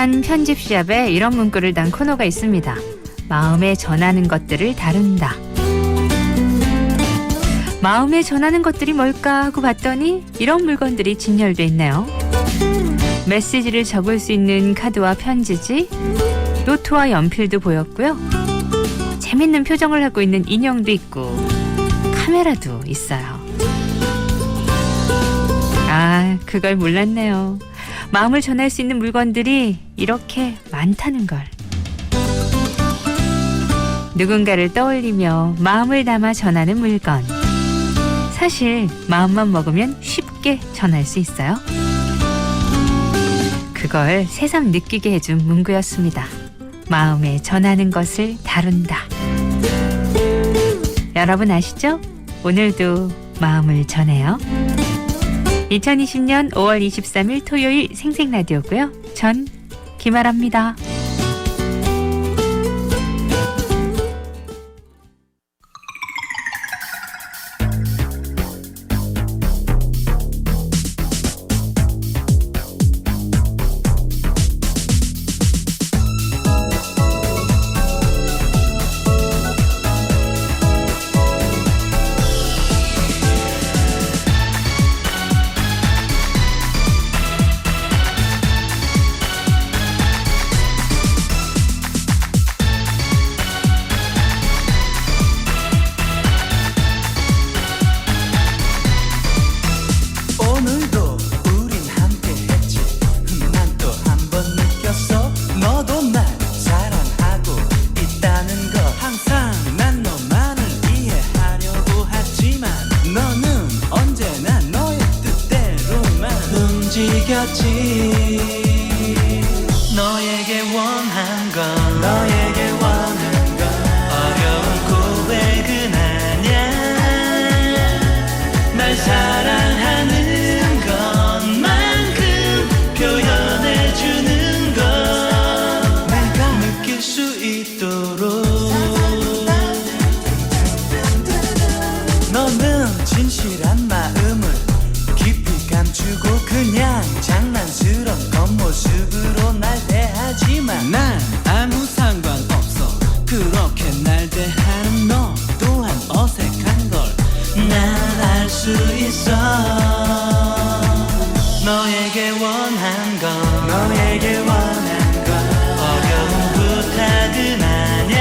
한 편집샵에 이런 문구를 단 코너가 있습니다. 마음에 전하는 것들을 다룬다. 마음에 전하는 것들이 뭘까 하고 봤더니 이런 물건들이 진열돼 있네요. 메시지를 적을 수 있는 카드와 편지지, 노트와 연필도 보였고요. 재밌는 표정을 하고 있는 인형도 있고 카메라도 있어요. 아, 그걸 몰랐네요. 마음을 전할 수 있는 물건들이 이렇게 많다는 걸. 누군가를 떠올리며 마음을 담아 전하는 물건. 사실 마음만 먹으면 쉽게 전할 수 있어요. 그걸 새삼 느끼게 해준 문구였습니다. 마음에 전하는 것을 다룬다. 여러분 아시죠? 오늘도 마음을 전해요. 2020년 5월 23일 토요일 생생라디오고요. 전 김아라입니다. 너에게 원한 건 너에게 원한 건 어려운 고백은 아냐 날 사랑하는 것만큼 표현해주는 것 내가 느낄 수 있도록 너는 진실한 마음을 깊이 감추고 그냥 장난스러운 겉모습으로 날 대하지만 난 아무 상관없어 그렇게 날 대하는 너 또한 어색한 걸 난 알 수 있어 너에게 원한 건 너에게 원한 건 어려운 부탁은 아냐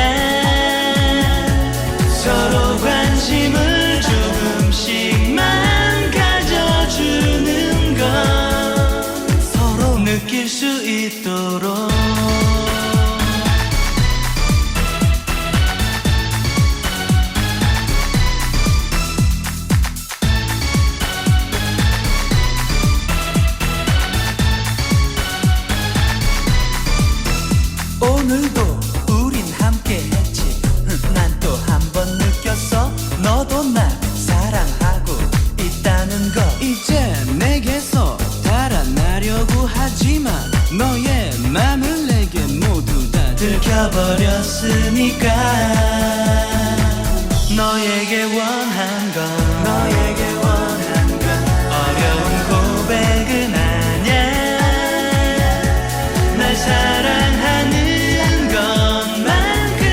서로 관심을 조금씩만 가져주는 것 서로 느낄 수 있도록 오늘도 우린 함께 했지 난 또 한 번 느꼈어 너도 날 사랑하고 있다는 거 이제 내게서 달아나려고 하지만 너의 맘을 내게 모두 다 들켜버렸으니까 너에게 원한 건 너에게 원한 건 어려운 고백은 아냐 날 사랑하는 것만큼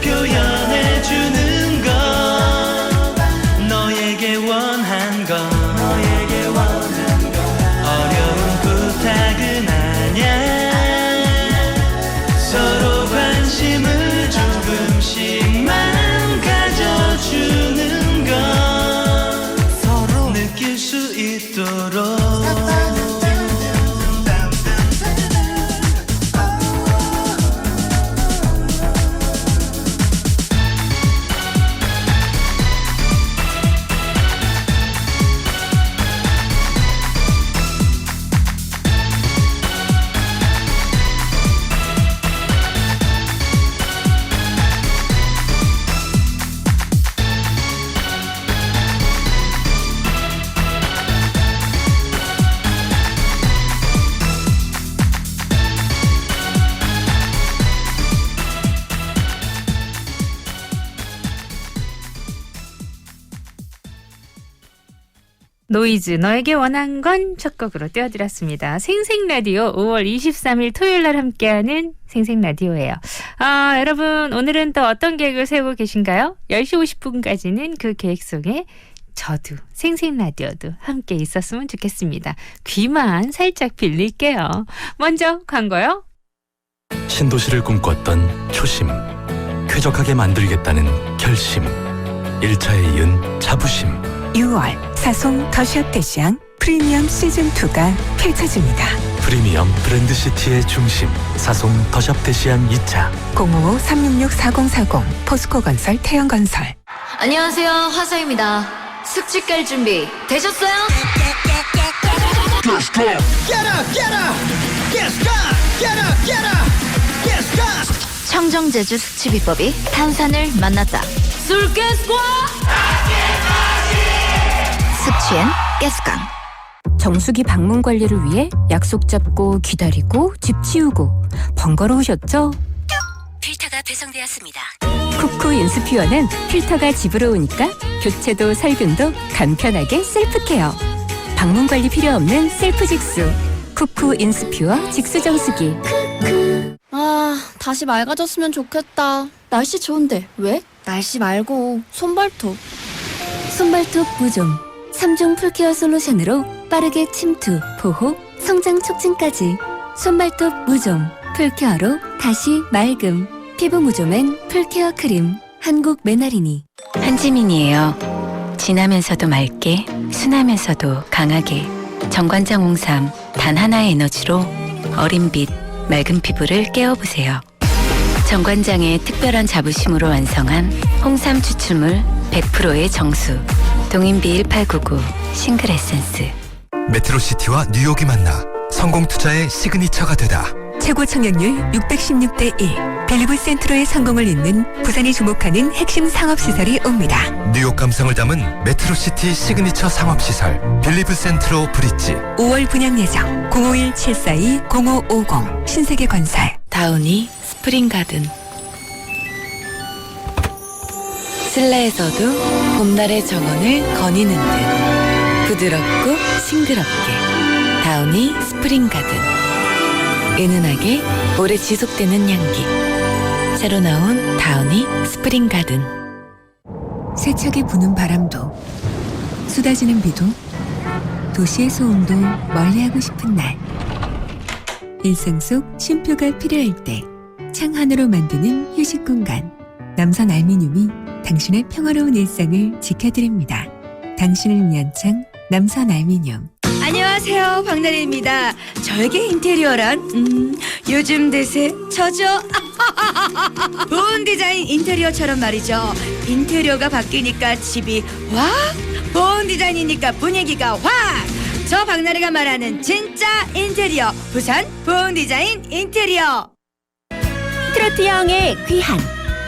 표현해주는 것 너에게 원한 건 너에게 원한 건 어려운 부탁은 아냐 서로 관심을 조금씩만 가져주는 것 노이즈 너에게 원한 건 첫 곡으로 띄워드렸습니다. 생생라디오 5월 23일 토요일 날 함께하는 생생라디오예요. 여러분 오늘은 또 어떤 계획을 세우고 계신가요? 10시 50분까지는 그 계획 속에 저도 생생라디오도 함께 있었으면 좋겠습니다. 귀만 살짝 빌릴게요. 먼저 광고요. 신도시를 꿈꿨던 초심, 쾌적하게 만들겠다는 결심, 1차에 이은 자부심. 6월 사송 더샵대시양 프리미엄 시즌2가 펼쳐집니다. 프리미엄 브랜드시티의 중심, 사송 더샵대시안 2차. 055-366-4040 포스코건설 태영건설. 안녕하세요, 화사입니다. 숙취 깔 준비 되셨어요? 청정제주 숙취 비법이 탄산을 만났다. 술 깨스과 숙취엔 깨스강. 정수기 방문 관리를 위해 약속 잡고 기다리고 집 치우고 번거로우셨죠? 필터가 배송되었습니다. 쿠쿠 인스퓨어는 필터가 집으로 오니까 교체도 살균도 간편하게 셀프 케어. 방문 관리 필요 없는 셀프 직수. 쿠쿠 인스퓨어 직수 정수기. 다시 맑아졌으면 좋겠다. 날씨 좋은데 왜? 날씨 말고 손발톱. 손발톱 무좀 3종 풀케어 솔루션으로 빠르게 침투, 보호, 성장 촉진까지. 손발톱 무좀 풀케어로 다시 맑음. 피부 무좀엔 풀케어 크림. 한국 메나리니. 한지민이에요. 진하면서도 맑게, 순하면서도 강하게. 정관장 홍삼 단 하나의 에너지로 어린 빛, 맑은 피부를 깨워보세요. 정관장의 특별한 자부심으로 완성한 홍삼 추출물 100%의 정수. 동인비 1899 싱글 에센스. 메트로시티와 뉴욕이 만나 성공투자의 시그니처가 되다. 최고 청약률 616대 1. 벨리브 센트로의 성공을 잇는 부산이 주목하는 핵심 상업시설이 옵니다. 뉴욕 감성을 담은 메트로시티 시그니처 상업시설 빌리브 센트로 브릿지. 5월 분양 예정 051-742-0550 신세계건설. 다우니 스프링가든. 실내에서도 봄날의 정원을 거니는 듯 부드럽고 싱그럽게. 다우니 스프링가든. 은은하게 오래 지속되는 향기. 새로 나온 다우니 스프링가든. 세차게 부는 바람도 쏟아지는 비도 도시의 소음도 멀리하고 싶은 날, 일상 속 쉼표가 필요할 때 창 하나로 만드는 휴식 공간 남선 알미늄이 당신의 평화로운 일상을 지켜드립니다. 당신을 위한 창 남선 알미늄. 안녕하세요, 박나래입니다. 절개 인테리어란 요즘 대세 저죠. 보온 디자인 인테리어처럼 말이죠. 인테리어가 바뀌니까 집이 확, 보온 디자인이니까 분위기가 확. 저 박나래가 말하는 진짜 인테리어, 부산 보온 디자인 인테리어. 트로트여왕의 귀한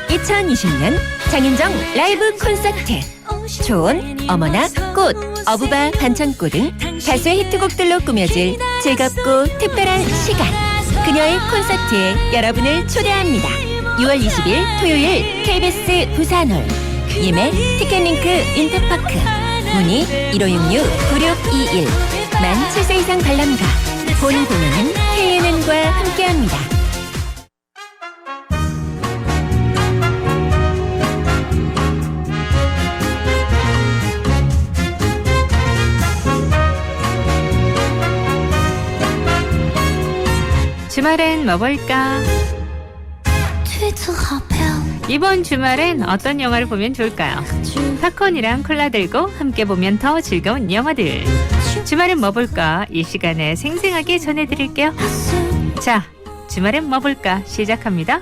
2020년 장윤정 라이브 콘서트. 좋은 어머나 꽃, 어부바 반창고 등 다수의 히트곡들로 꾸며질 즐겁고 특별한 시간. 그녀의 콘서트에 여러분을 초대합니다. 6월 20일 토요일 KBS 부산홀. 예매 티켓링크 인터파크. 문의 1566-9621. 만 7세 이상 관람가. 본 공연은 KNN과 함께합니다. 주말엔 뭐 볼까? 이번 주말엔 어떤 영화를 보면 좋을까요? 팝콘이랑 콜라 들고 함께 보면 더 즐거운 영화들. 주말엔 뭐 볼까? 이 시간에 생생하게 전해드릴게요. 자, 주말엔 뭐 볼까? 시작합니다.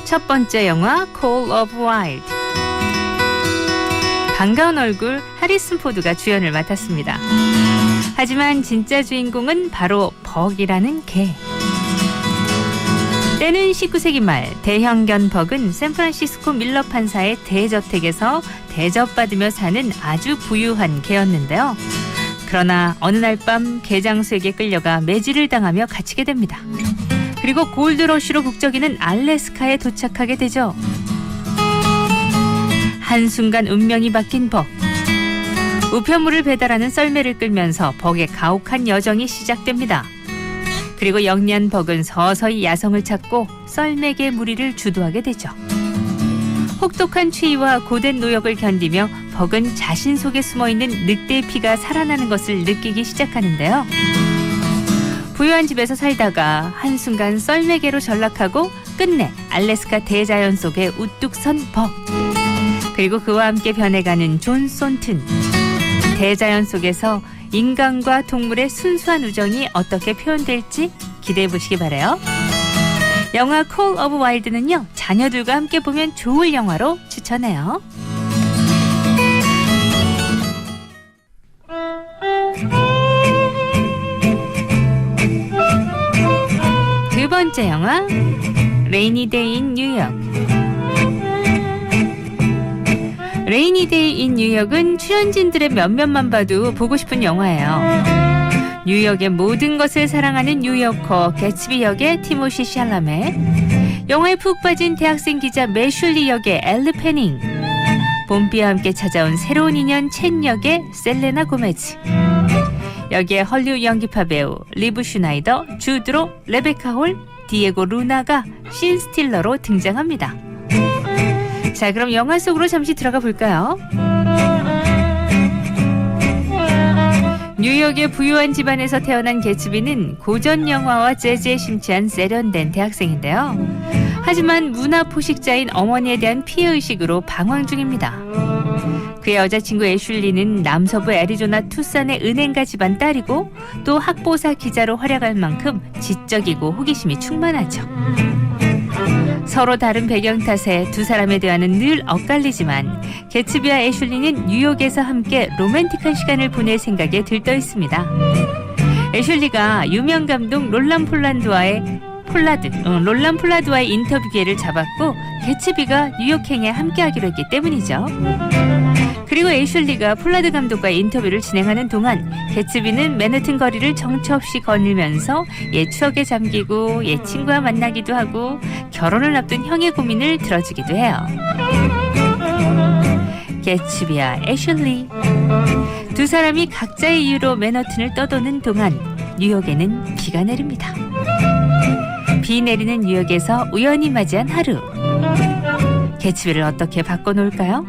첫 번째 영화 Call of Wild. 반가운 얼굴 하리슨 포드가 주연을 맡았습니다. 하지만 진짜 주인공은 바로 벅이라는 개. 때는 19세기 말 대형견 벅은 샌프란시스코 밀러 판사의 대저택에서 대접받으며 사는 아주 부유한 개였는데요. 그러나 어느 날 밤 개장수에게 끌려가 매질을 당하며 갇히게 됩니다. 그리고 골드러쉬로 북적이는 알래스카에 도착하게 되죠. 한순간 운명이 바뀐 벅. 우편물을 배달하는 썰매를 끌면서 벅의 가혹한 여정이 시작됩니다. 그리고 영리한 벅은 서서히 야성을 찾고 썰매계 무리를 주도하게 되죠. 혹독한 추위와 고된 노역을 견디며 벅은 자신 속에 숨어있는 늑대의 피가 살아나는 것을 느끼기 시작하는데요. 부유한 집에서 살다가 한순간 썰매계로 전락하고 끝내 알래스카 대자연 속에 우뚝 선 벅. 그리고 그와 함께 변해가는 존 손튼. 대자연 속에서 인간과 동물의 순수한 우정이 어떻게 표현될지 기대해 보시기 바라요. 영화 콜 오브 와일드는요, 자녀들과 함께 보면 좋을 영화로 추천해요. 두 번째 영화, 레이니 데이 인 뉴욕. 레이니 데이 인 뉴욕은 출연진들의 면면만 봐도 보고 싶은 영화예요. 뉴욕의 모든 것을 사랑하는 뉴요커 개츠비 역의 티모시 샬라메, 영화에 푹 빠진 대학생 기자 매슐리 역의 엘리 페닝, 봄비와 함께 찾아온 새로운 인연 첸 역의 셀레나 고메즈, 여기에 헐리우드 연기파 배우 리브 슈나이더, 주드로, 레베카 홀, 디에고 루나가 신 스틸러로 등장합니다. 자, 그럼 영화 속으로 잠시 들어가 볼까요? 뉴욕의 부유한 집안에서 태어난 개츠비는 고전 영화와 재즈에 심취한 세련된 대학생인데요. 하지만 문화 포식자인 어머니에 대한 피해의식으로 방황 중입니다. 그의 여자친구 애슐리는 남서부 애리조나 투싼의 은행가 집안 딸이고 또 학보사 기자로 활약할 만큼 지적이고 호기심이 충만하죠. 서로 다른 배경 탓에 두 사람의 대화는 늘 엇갈리지만 개츠비와 애슐리는 뉴욕에서 함께 로맨틱한 시간을 보낼 생각에 들떠 있습니다. 애슐리가 유명 감독 롤란 폴라드와의 인터뷰 기회를 잡았고 개츠비가 뉴욕행에 함께하기로 했기 때문이죠. 그리고 애슐리가 폴라드 감독과의 인터뷰를 진행하는 동안 개츠비는 맨해튼 거리를 정처 없이 거닐면서 옛 추억에 잠기고 옛 친구와 만나기도 하고 결혼을 앞둔 형의 고민을 들어주기도 해요. 개츠비와 애슐리, 두 사람이 각자의 이유로 맨해튼을 떠도는 동안 뉴욕에는 비가 내립니다. 비 내리는 뉴욕에서 우연히 맞이한 하루, 개츠비를 어떻게 바꿔놓을까요?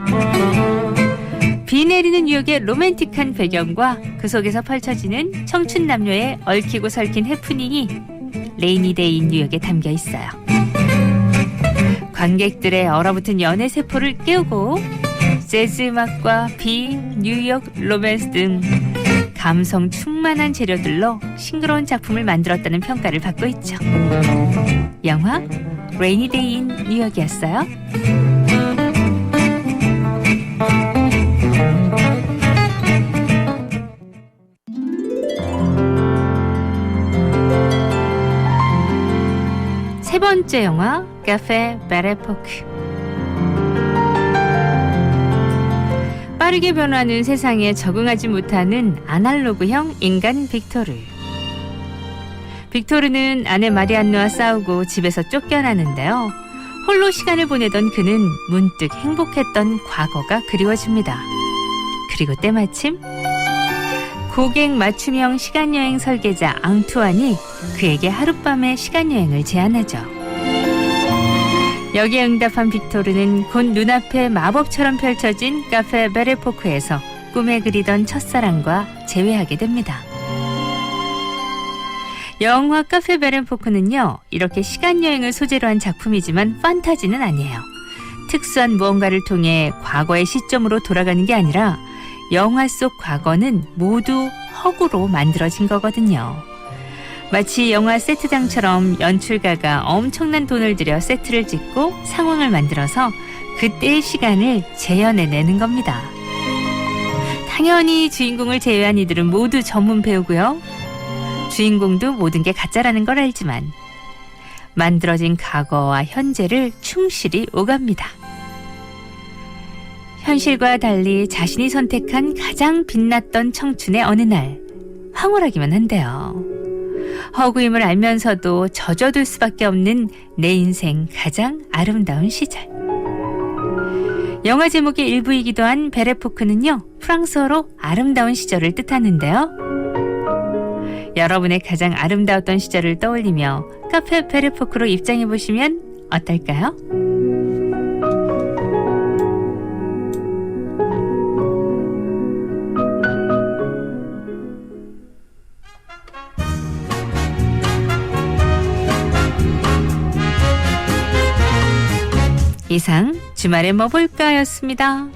비 내리는 뉴욕의 로맨틱한 배경과 그 속에서 펼쳐지는 청춘 남녀의 얽히고 설킨 해프닝이 레이니 데이 인 뉴욕에 담겨 있어요. 관객들의 얼어붙은 연애 세포를 깨우고 재즈 음악과 비, 뉴욕, 로맨스 등 감성 충만한 재료들로 싱그러운 작품을 만들었다는 평가를 받고 있죠. 영화 레이니 데이 인 뉴욕이었어요. 세 번째 영화, 카페 베레포크. 빠르게 변화하는 세상에 적응하지 못하는 아날로그형 인간 빅토르. 빅토르는 아내 마리안느와 싸우고 집에서 쫓겨나는데요. 홀로 시간을 보내던 그는 문득 행복했던 과거가 그리워집니다. 그리고 때마침 고객 맞춤형 시간여행 설계자 앙투안이 그에게 하룻밤의 시간여행을 제안하죠. 여기에 응답한 빅토르는 곧 눈앞에 마법처럼 펼쳐진 카페 베레포크에서 꿈에 그리던 첫사랑과 재회하게 됩니다. 영화 카페 베레포크는요, 이렇게 시간여행을 소재로 한 작품이지만 판타지는 아니에요. 특수한 무언가를 통해 과거의 시점으로 돌아가는 게 아니라 영화 속 과거는 모두 허구로 만들어진 거거든요. 마치 영화 세트장처럼 연출가가 엄청난 돈을 들여 세트를 짓고 상황을 만들어서 그때의 시간을 재현해내는 겁니다. 당연히 주인공을 제외한 이들은 모두 전문 배우고요. 주인공도 모든 게 가짜라는 걸 알지만 만들어진 과거와 현재를 충실히 오갑니다. 현실과 달리 자신이 선택한 가장 빛났던 청춘의 어느 날 황홀하기만 한데요. 허구임을 알면서도 젖어들 수밖에 없는 내 인생 가장 아름다운 시절. 영화 제목의 일부이기도 한 베레포크는요, 프랑스어로 아름다운 시절을 뜻하는데요. 여러분의 가장 아름다웠던 시절을 떠올리며 카페 베레포크로 입장해 보시면 어떨까요? 이상 주말에 뭐 볼까였습니다.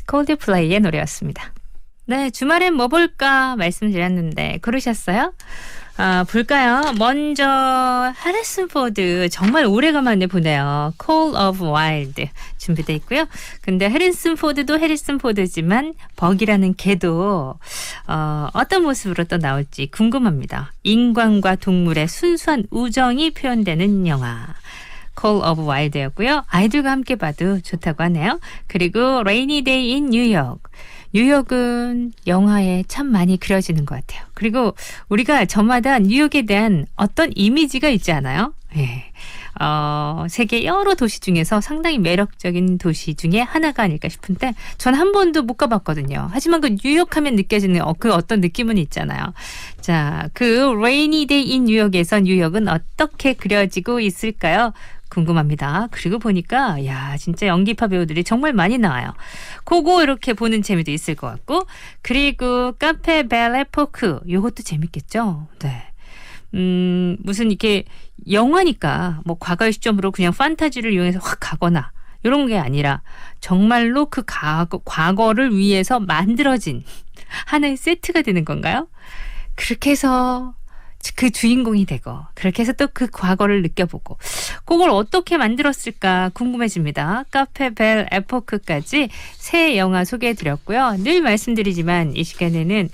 콜드플레이의 노래였습니다. 네, 주말엔 뭐 볼까 말씀드렸는데 그러셨어요? 볼까요? 먼저 해리슨 포드 정말 오래간만에 보네요. Call of Wild 준비되어 있고요. 근데 해리슨 포드도 해리슨 포드지만 벅이라는 개도 어떤 모습으로 또 나올지 궁금합니다. 인간과 동물의 순수한 우정이 표현되는 영화. Call of Wild였고요. 아이들과 함께 봐도 좋다고 하네요. 그리고 Rainy Day in New York. 뉴욕은 영화에 참 많이 그려지는 것 같아요. 그리고 우리가 저마다 뉴욕에 대한 어떤 이미지가 있지 않아요? 예. 세계 여러 도시 중에서 상당히 매력적인 도시 중에 하나가 아닐까 싶은데 전 한 번도 못 가봤거든요. 하지만 그 뉴욕 하면 느껴지는 그 어떤 느낌은 있잖아요. 자, 그 Rainy Day in 뉴욕에서 뉴욕은 어떻게 그려지고 있을까요? 궁금합니다. 그리고 보니까 야 진짜 연기파 배우들이 정말 많이 나와요. 그거 이렇게 보는 재미도 있을 것 같고 그리고 카페 벨 에포크 이것도 재밌겠죠. 네. 무슨 이렇게 영화니까 뭐 과거의 시점으로 그냥 판타지를 이용해서 확 가거나 이런 게 아니라 정말로 그 과거를 위해서 만들어진 하나의 세트가 되는 건가요? 그렇게 해서 그 주인공이 되고 그렇게 해서 또 그 과거를 느껴보고 그걸 어떻게 만들었을까 궁금해집니다. 카페 벨 에포크까지 새 영화 소개해드렸고요. 늘 말씀드리지만 이 시간에는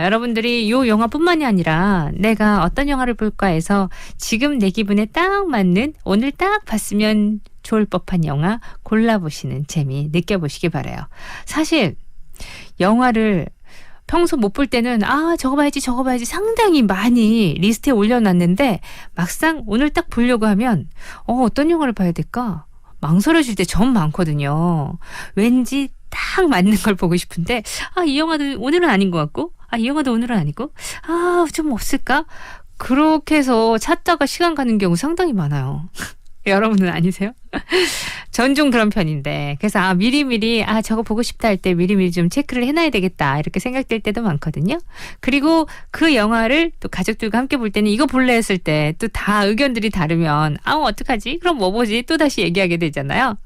여러분들이 이 영화뿐만이 아니라 내가 어떤 영화를 볼까 해서 지금 내 기분에 딱 맞는 오늘 딱 봤으면 좋을 법한 영화 골라보시는 재미 느껴보시기 바라요. 사실 영화를 평소 못 볼 때는 저거 봐야지 상당히 많이 리스트에 올려놨는데 막상 오늘 딱 보려고 하면 어떤 영화를 봐야 될까? 망설여질 때 전 많거든요. 왠지 딱 맞는 걸 보고 싶은데 이 영화도 오늘은 아닌 것 같고 이 영화도 오늘은 아니고 좀 없을까? 그렇게 해서 찾다가 시간 가는 경우 상당히 많아요. 여러분은 아니세요? 전 좀 그런 편인데 그래서 미리미리 저거 보고 싶다 할 때 미리미리 좀 체크를 해놔야 되겠다 이렇게 생각될 때도 많거든요. 그리고 그 영화를 또 가족들과 함께 볼 때는 이거 볼래 했을 때 또 다 의견들이 다르면 어떡하지? 그럼 뭐 보지? 또 다시 얘기하게 되잖아요.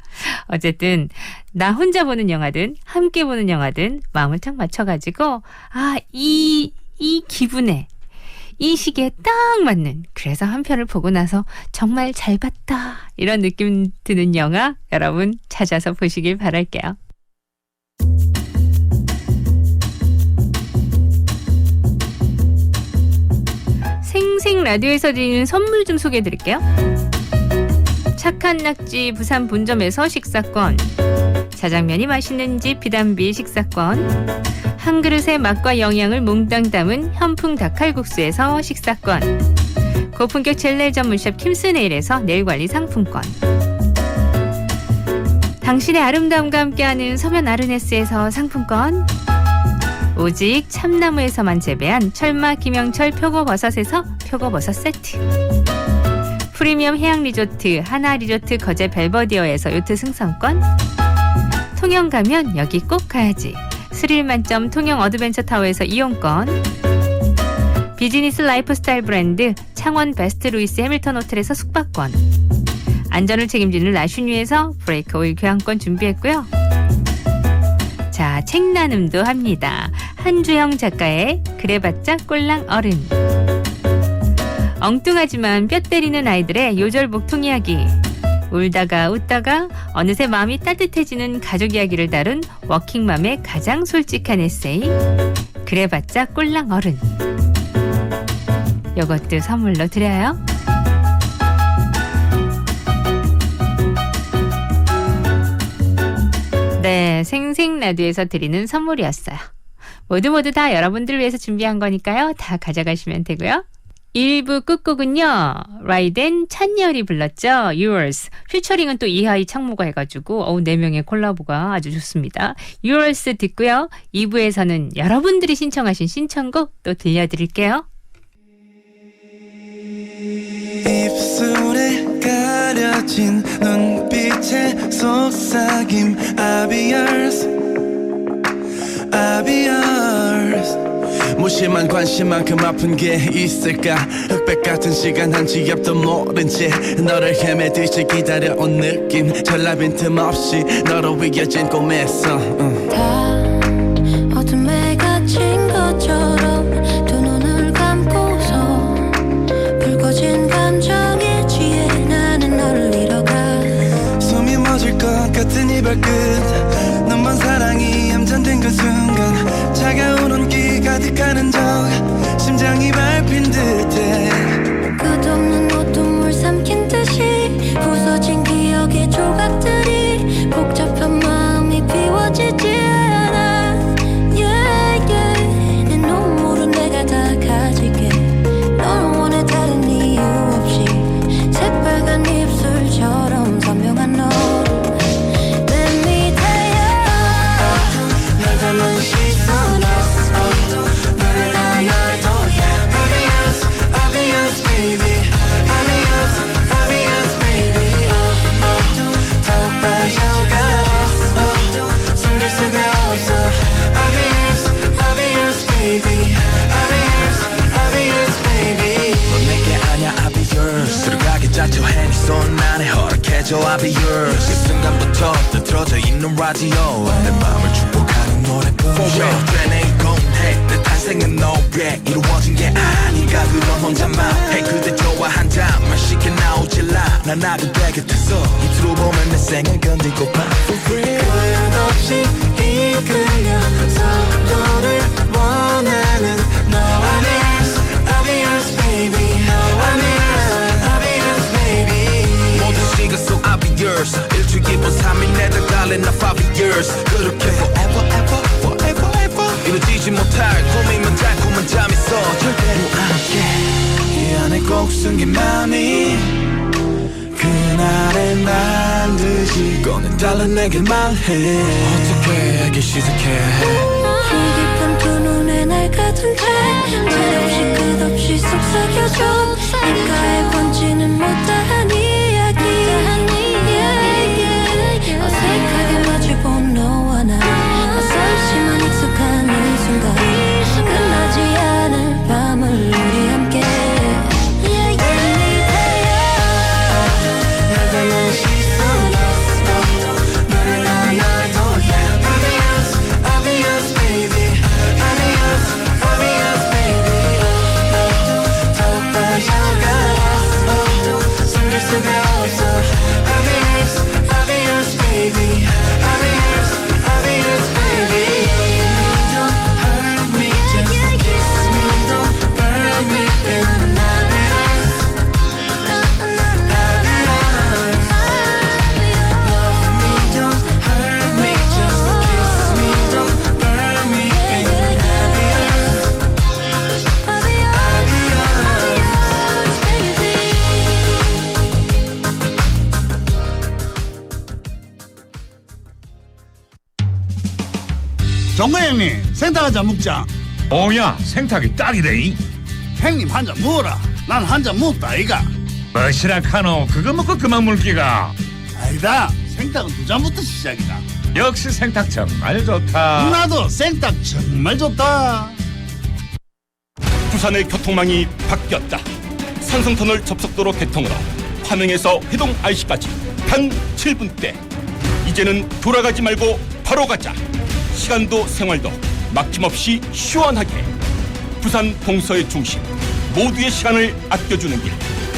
어쨌든 나 혼자 보는 영화든 함께 보는 영화든 마음을 딱 맞춰가지고 이 기분에 이 시기에 딱 맞는 그래서 한 편을 보고 나서 정말 잘 봤다 이런 느낌 드는 영화 여러분 찾아서 보시길 바랄게요. 생생 라디오에서 드리는 선물 좀 소개해 드릴게요. 착한 낙지 부산 본점에서 식사권, 자장면이 맛있는 집 비단비 식사권, 한 그릇의 맛과 영양을 몽땅 담은 현풍 닭칼국수에서 식사권, 고품격 젤네 전문샵 킴스네일에서 네일관리 상품권, 당신의 아름다움과 함께하는 서면 아르네스에서 상품권, 오직 참나무에서만 재배한 철마 김영철 표고버섯에서 표고버섯 세트, 프리미엄 해양 리조트 하나 리조트 거제 벨버디어에서 요트 승선권, 통영 가면 여기 꼭 가야지 스릴 만점 통영 어드벤처 타워에서 이용권, 비즈니스 라이프스타일 브랜드 창원 베스트 루이스 해밀턴 호텔에서 숙박권, 안전을 책임지는 라슈뉴에서 브레이크 오일 교환권 준비했고요. 자, 책 나눔도 합니다. 한주영 작가의 그래봤자 꼴랑 어른, 엉뚱하지만 뼈 때리는 아이들의 요절복 통이야기, 울다가 웃다가 어느새 마음이 따뜻해지는 가족 이야기를 다룬 워킹맘의 가장 솔직한 에세이 그래봤자 꼴랑 어른, 이것도 선물로 드려요. 네, 생생라디오에서 드리는 선물이었어요. 모두 다 여러분들을 위해서 준비한 거니까요. 다 가져가시면 되고요. 1부 끝곡은요, 라이덴 찬열이 불렀죠. Yours. 퓨처링은 또 이하이 창모가 해가지고 4명의 콜라보가 아주 좋습니다. Yours 듣고요. 2부에서는 여러분들이 신청하신 신청곡 또 들려드릴게요. 입술에 가려진 눈빛의 속삭임 I'll be yours I'll be yours 무심한 관심만큼 아픈 게 있을까 흑백 같은 시간 한치 앞도 모른 채 너를 헤매듯이 기다려온 느낌 전라 빈틈없이 너로 위겨진 꿈에서 다 어둠에 갇힌 것처럼 두 눈을 감고서 그저 I'll be yours 그 순간부터 뜨들어져 있는 라디오 내 마음을 축복하는 노래뿐 For real 되네 공해 내 탄생은 너에 이루어진 게 아닌가 그런 혼자만 해 그대 좋아 한 잔만 시켜 나오질라 난 나도 되게 됐어 입술로 보면 내 생을 건들고파 For real 끝없이 이끌려서 너를 원하는 너와 내 I'll be yours baby I'll be yours I'll be yours baby 모든 시간 속 I'll be yours 일주일 기본 3일 내다 달린 나 5 years 그렇게 forever ever forever ever 이루어지지 못할 꿈이면 달콤한 잠 있어 절대로 안 깨 이 안에 꼭 숨긴 맘이 그날의 반드시 꺼내달라 내게 말해 어떻게 하기 시작해 깊은 두 눈에 날 같은데 제없이 끝없이 속삭여줘 귓가에 번지는 못다한 이야기 어색하게 마주본 너와 나 낯설지만 익숙한 이 순간 끝나지 않을 밤을 우리 함께 나가는 시선 너를 난 날 돌려 I'll be yours I'll be yours baby I'll be yours I'll be yours baby 더욱 빠져가 숨길 수가 없어 I'll be yours I'll be yours baby I'll be yours I'll be yours baby Don't hurt me just kiss me don't burn me and I'll be yours I'll be yours Love me don't hurt me just kiss me don't burn me and I'll be yours I'll be yours baby 정거 형님 생닭 한잔 먹자. 오야 생탁이 딱이래. 형님 한 잔 먹어라. 난 한 잔 먹었다 아이가. 뭐시라 카노 그거 먹고 그만 물기가. 아니다. 생닭은 두 잔부터 시작이다. 역시 생탁 정말 좋다. 나도 생닭 정말 좋다. 부산의 교통망이 바뀌었다. 산성터널 접속도로 개통으로 화명에서 회동 IC까지 단 7분대. 이제는 돌아가지 말고 바로 가자. 시간도 생활도 막힘없이 시원하게. 부산 동서의 중심 모두의 시간을 아껴주는 길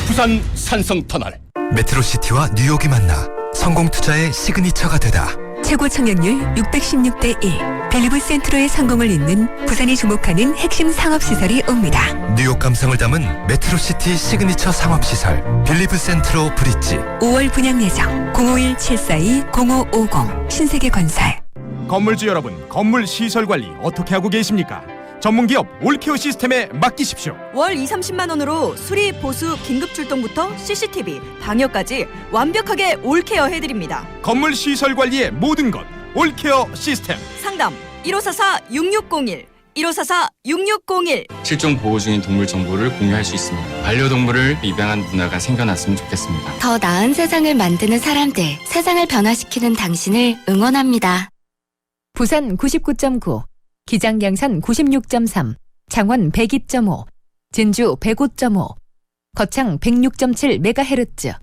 부산 산성터널. 메트로시티와 뉴욕이 만나 성공투자의 시그니처가 되다. 최고 청약률 616대 1. 벨리브 센트로의 성공을 잇는 부산이 주목하는 핵심 상업시설이 옵니다. 뉴욕 감성을 담은 메트로시티 시그니처 상업시설 빌리브 센트로 브릿지. 5월 분양 예정 051-742-0550 신세계건설. 건물주 여러분, 건물 시설 관리 어떻게 하고 계십니까? 전문기업 올케어 시스템에 맡기십시오. 월 2-30만 원으로 수리, 보수, 긴급 출동부터 CCTV, 방역까지 완벽하게 올케어 해드립니다. 건물 시설 관리의 모든 것 올케어 시스템. 상담 1544-6601 1544-6601. 실종 보호 중인 동물 정보를 공유할 수 있습니다. 반려동물을 입양한 문화가 생겨났으면 좋겠습니다. 더 나은 세상을 만드는 사람들, 세상을 변화시키는 당신을 응원합니다. 부산 99.9, 기장양산 96.3, 창원 102.5, 진주 105.5, 거창 106.7MHz,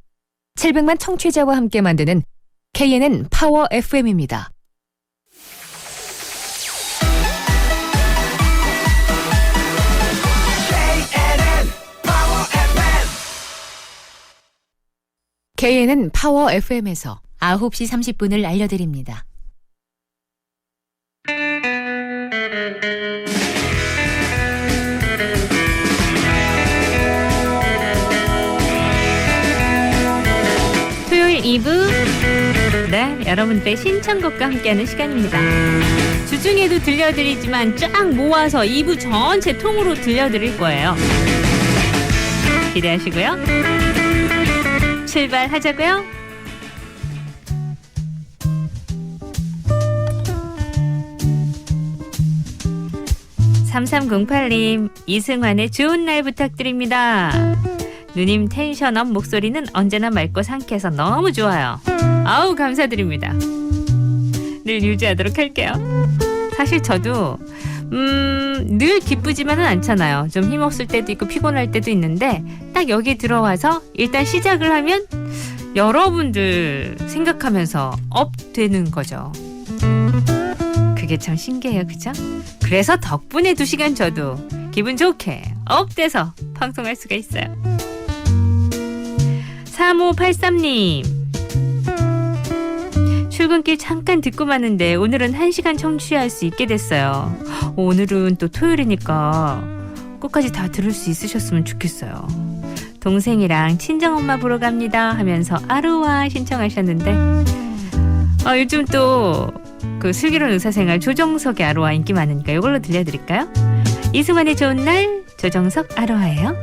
700만 청취자와 함께 만드는 KNN 파워 FM입니다. KNN 파워 FM에서 9시 30분을 알려드립니다. 토요일 2부, 네, 여러분들의 신청곡과 함께하는 시간입니다. 주중에도 들려드리지만 쫙 모아서 2부 전체 통으로 들려드릴 거예요. 기대하시고요. 출발하자고요. 3308님, 이승환의 좋은 날 부탁드립니다. 누님 텐션업 목소리는 언제나 맑고 상쾌해서 너무 좋아요. 아우, 감사드립니다. 늘 유지하도록 할게요. 사실 저도 늘 기쁘지만은 않잖아요. 좀 힘없을 때도 있고 피곤할 때도 있는데 딱 여기 들어와서 일단 시작을 하면 여러분들 생각하면서 업 되는 거죠. 그게 참 신기해요, 그죠? 그래서 덕분에 2시간 저도 기분 좋게 업 돼서 방송할 수가 있어요. 3583님, 출근길 잠깐 듣고 마는데 오늘은 1시간 청취할 수 있게 됐어요. 오늘은 또 토요일이니까 끝까지 다 들을 수 있으셨으면 좋겠어요. 동생이랑 친정엄마 보러 갑니다 하면서 아루와 신청하셨는데 요즘 또 그 슬기로운 의사생활 조정석의 아로하 인기 많으니까 이걸로 들려드릴까요? 이승환의 좋은 날, 조정석 아로하예요.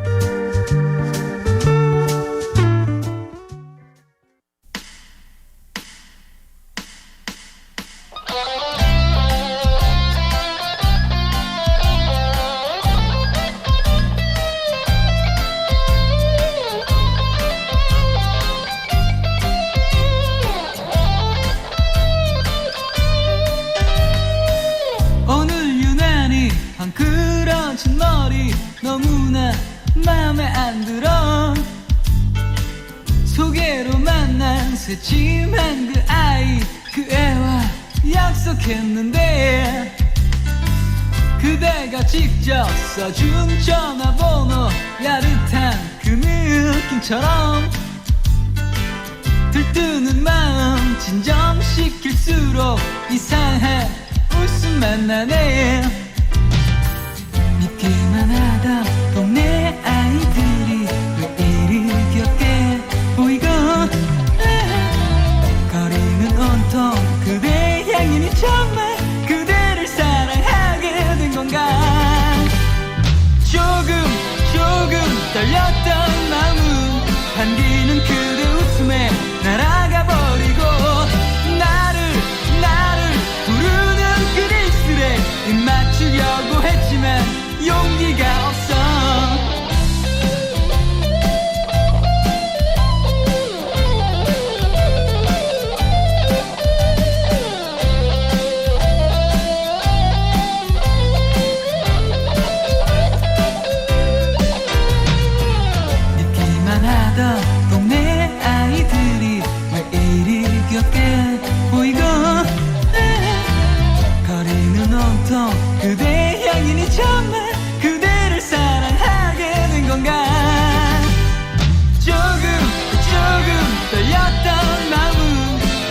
그러진 머리 너무나 맘에 안 들어. 소개로 만난 새침한 그 아이, 그 애와 약속했는데 그대가 직접 써준 전화번호, 야릇한 그 느낌처럼 들뜨는 마음 진정시킬수록 이상한 웃음만 나네. 믿기만 하다 동네 아이들이 왜 이리 귀엽게 보이고 거리는 온통 그대 향연이 정말 그대를 사랑하게 된 건가. 조금 떨렸던 마음은 반기는 그대 웃음에 날아가 버리고 나를 부르는 그대 입술에 입 맞추려고 했지만 용기가 없어. 믿기만 하던 동네 아이들이 왜 이리 귀엽게 보이고 거리는 온통 그대 향연이 정말 그대를 사랑하게 된 건가. 조금 떨렸던 마음은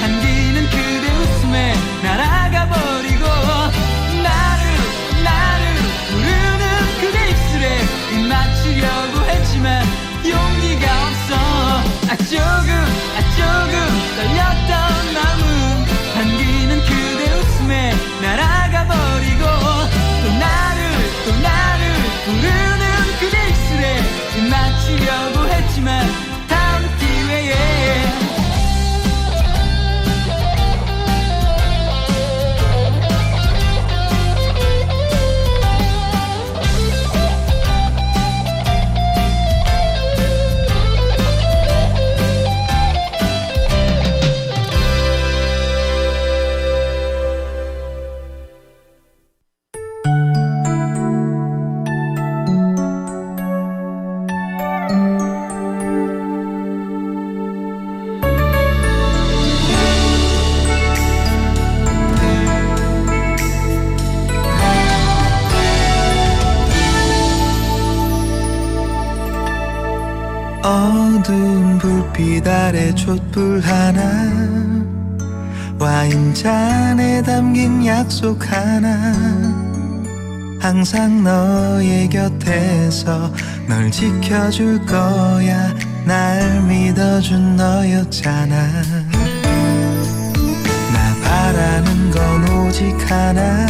한기는 그대 웃음에 날아가 버리고 나를 부르는 그대 입술에 입 맞추려고 했지만 용기가 없어. 조금 떨렸던 마음은 한기는 그대 웃음에 날아가 버리고 또 나를 부르는 그대 입술에 입 맞추려고 했지만 다음 기회에. 어두운 불빛 아래 촛불 하나, 와인잔에 담긴 약속 하나. 항상 너의 곁에서 널 지켜줄 거야. 날 믿어준 너였잖아. 나 바라는 건 오직 하나,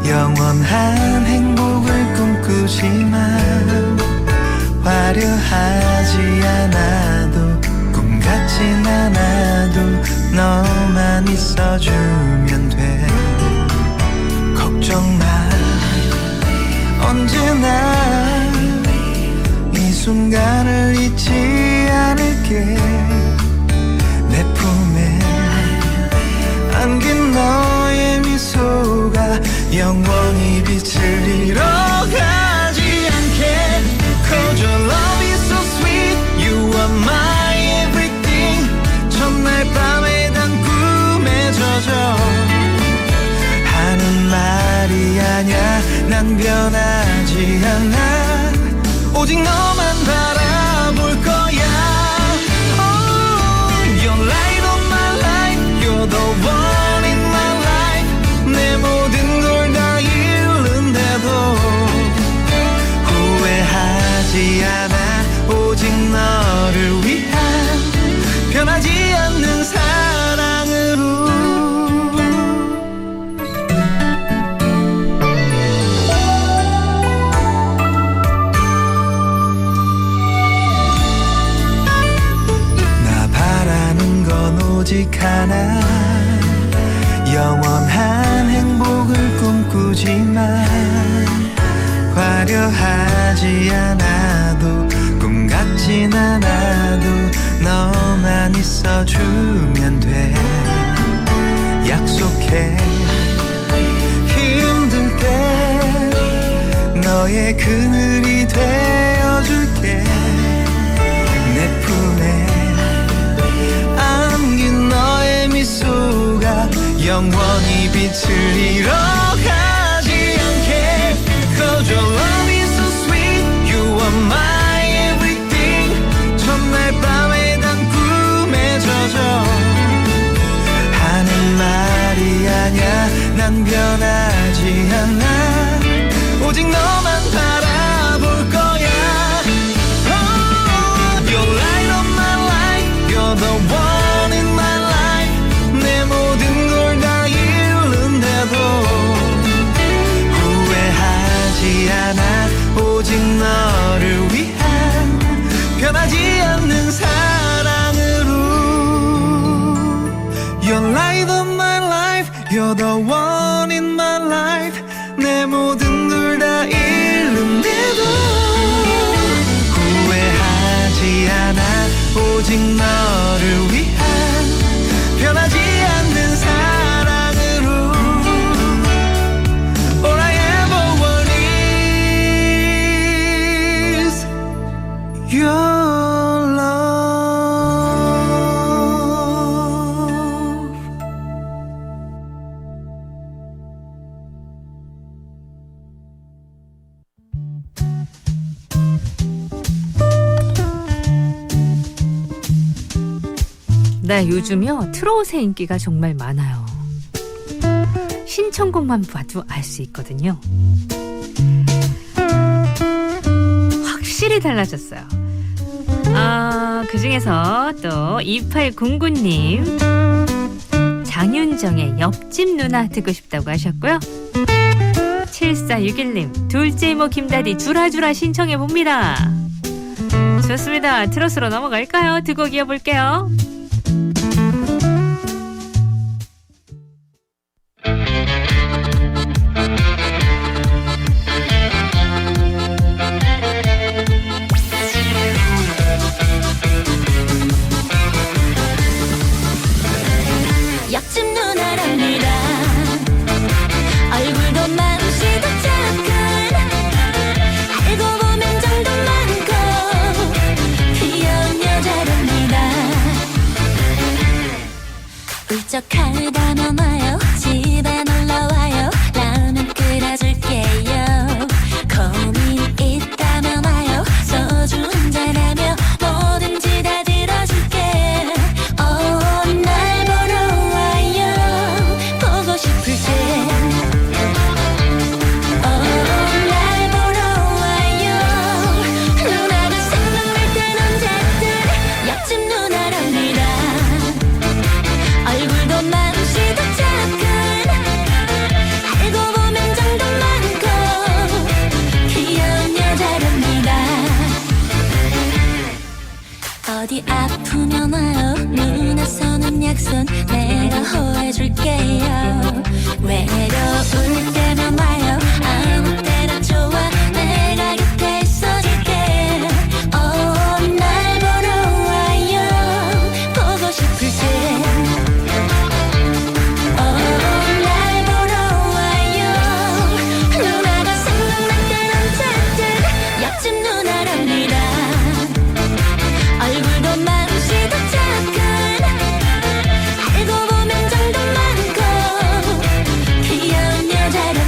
영원한 행복을 꿈꾸지만 화려하지 않아도 꿈 같진 않아도 너만 있어주면 돼. 걱정 마, 언제나 이 순간을 잊지 않을게. 내 품에 안긴 너의 미소가 영원히 빛을 잃어가지 않게. Cause your love is so sweet, you are my everything. 오직 너만 바라볼 거야. You're light of my life, you're the one in my life. 내 모든 걸 다 잃는데도 후회하지 않아. 오직 너를 위한 변하지 않는 사랑으로. 나 바라는 건 오직 하나, 영원한 행복을 꿈꾸지만 화려하지 않아도 꿈 같진 않아도 너만 있어주면 돼. 약속해. 힘들 때 너의 그늘이 되어줄게. 내 품에 안긴 너의 미소가 영원히 빛을 잃어가지 않게. Cause your love is so sweet, you are my everything. 첫날 밤에 단 꿈에 젖어 하는 말이 아냐. 난 변하지 않아. 오직 너만 바라볼 거야. You're light of my life, you're the one in my life. 내 모든 걸 다 잃는데도 후회하지 않아. 오직 너를 위한 변하지 않는 사랑으로. You're light of my life, you're the one in my life. 내 모든 걸 다 잃는데도 후회하지 않아. 오직 너를 위한 변하지 않는 사랑으로. All I ever want is your love. 네, 요즘요 트롯의 인기가 정말 많아요. 신청곡만 봐도 알 수 있거든요. 확실히 달라졌어요. 그 중에서 또 2809님 장윤정의 옆집 누나 듣고 싶다고 하셨고요. 7461님 둘째 이모 김다디 주라주라 신청해봅니다. 좋습니다. 트롯으로 넘어갈까요? 두 곡 이어볼게요. 옆집 누나랍니다. 얼굴도 마음씨도 착한, 알고 보면 정도 많고 귀여운 여자랍니다. 울적하다 넘어요. 집에 놀러와요. 라면 끓여줄게요. 고민 있다면 와요. 소주 한잔하며 뭐든지 다 들어줄게. 날 보러 와요. 보고 싶을 때. 날 보러 와요. 누나가 생각날 땐 언제든 옆집 누나랍니다. 얼굴도 마음씨도 착한, 알고 보면 정도 많고 귀여운 여자랍니다. 어디 아프면 와요. 누나 손은 약손 내가 호해줄게요. 외로울 때면 와요. 아무 때나 좋아. 내가 곁에 있어줄게. 날 보러 와요. 보고 싶을 때. 날 보러 와요. 누나가 생각날 땐 언제든 옆집 누나랍니다. 얼굴도 마음씨도 착한, 알고 보면 정도 많고 귀여운 여자랍니다.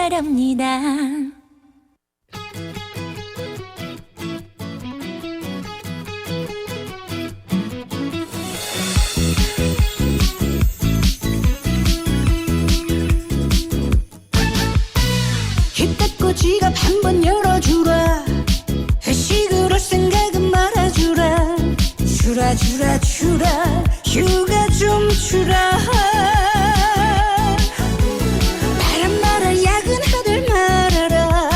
바랍니다. 입 닫고 지갑 한번 열어주라. 회식으로 생각은 말아주라. 주라 주라 주라 휴가 좀 주라. 바람 말아 야근하들 말아라.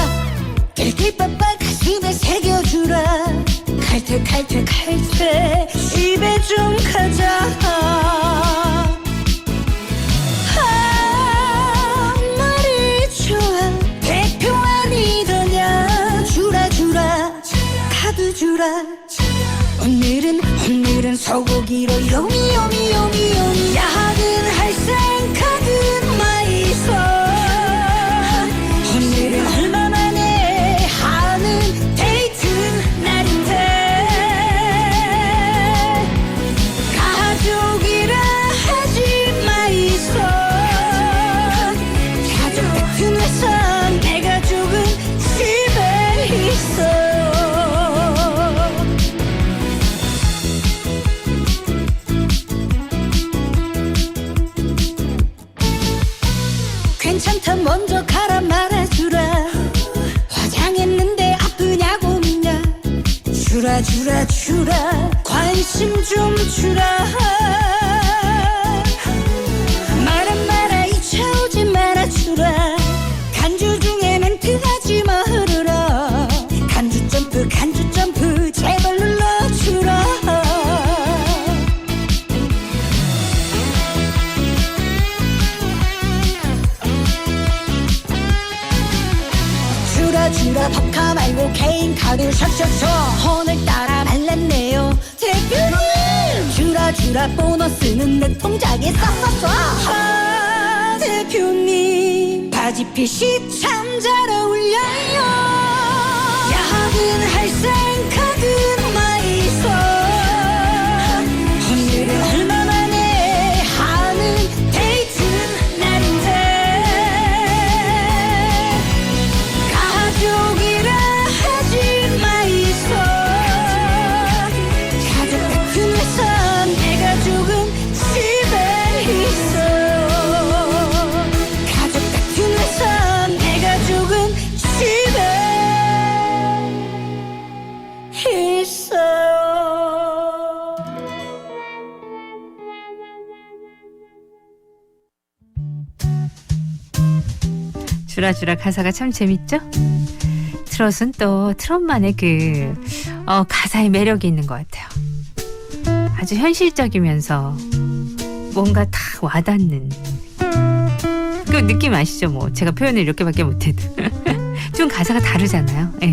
길길빠빠 가슴에 새겨주라. 칼퇴 칼퇴 칼퇴 집에 좀 가자. 말이 좋아 대표 아니더냐. 주라 주라 카드 주라. 오늘은 소고기로 요미 야근할 생각은 마이소. 오늘은 얼마만에 하는 데이트 날인데. 가족이라 하지 마이소. 가족 같은 회사 내 가족은 집에 있어. 괜찮다 먼저 가라 말아주라. 화장했는데 아프냐고 묻냐. 주라 주라 주라 관심 좀 주라. 말아 이차 오지 말아주라. 간주 중에 멘트 하지 말으라. 간주 점프 제발 눌러주라. 주라 법카 말고 개인 카드 셔셔셔. 오늘따라 말랐네요 대표님. 주라 보너스는 내 통장에 싹싹 쏴. 대표님 바지핏이 참 잘 어울려요. 야근할 생각은 마이소. 오늘은 얼마만에 하는 데이트 날인데. 가족이라 하지 마이소. 가족 같은 회사 내 가족은 집에 있어. 가족 같은 회사 내 가족은 집에 있어. 주라주라 가사가 참 재밌죠? 트롯은 또 트롯만의 가사의 매력이 있는 것 같아요. 아주 현실적이면서 뭔가 다 와닿는 그 느낌 아시죠? 뭐 제가 표현을 이렇게밖에 못해도 좀 가사가 다르잖아요. 예.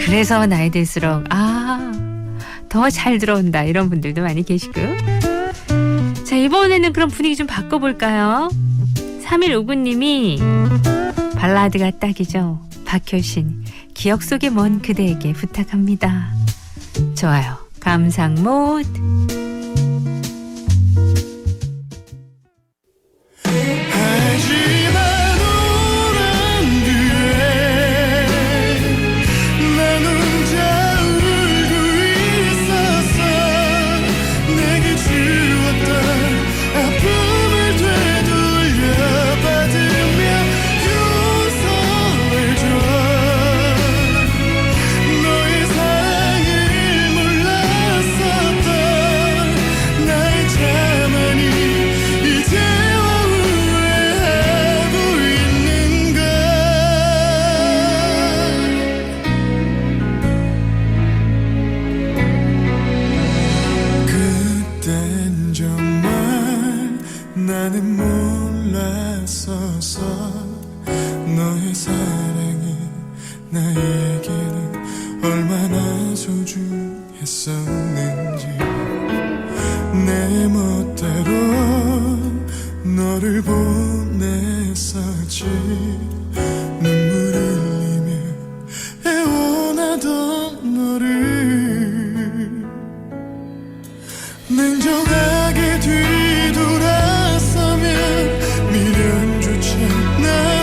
그래서 나이 들수록 더 잘 들어온다 이런 분들도 많이 계시고요. 자, 이번에는 그럼 분위기 좀 바꿔볼까요? 3159님이 발라드가 딱이죠. 박효신 기억 속의 먼 그대에게 부탁합니다. 좋아요. 감상 모드. 하지만 오랜 뒤에 난 혼자 울고 있었어. 내게 주었던 아픔을 되돌려 받으며 용서를 줘. 너의 사랑을 몰랐었던 나의 자만이 이제와 후회하고 있는 걸. 그땐 정말 나는 몰랐어서 너의 사랑이 나에게는 얼마나 소중했었는지. 내 멋대로 너를 보냈었지. 눈물 흘리며 애원하던 너를 냉정하게 뒤돌아서면 미련조차 나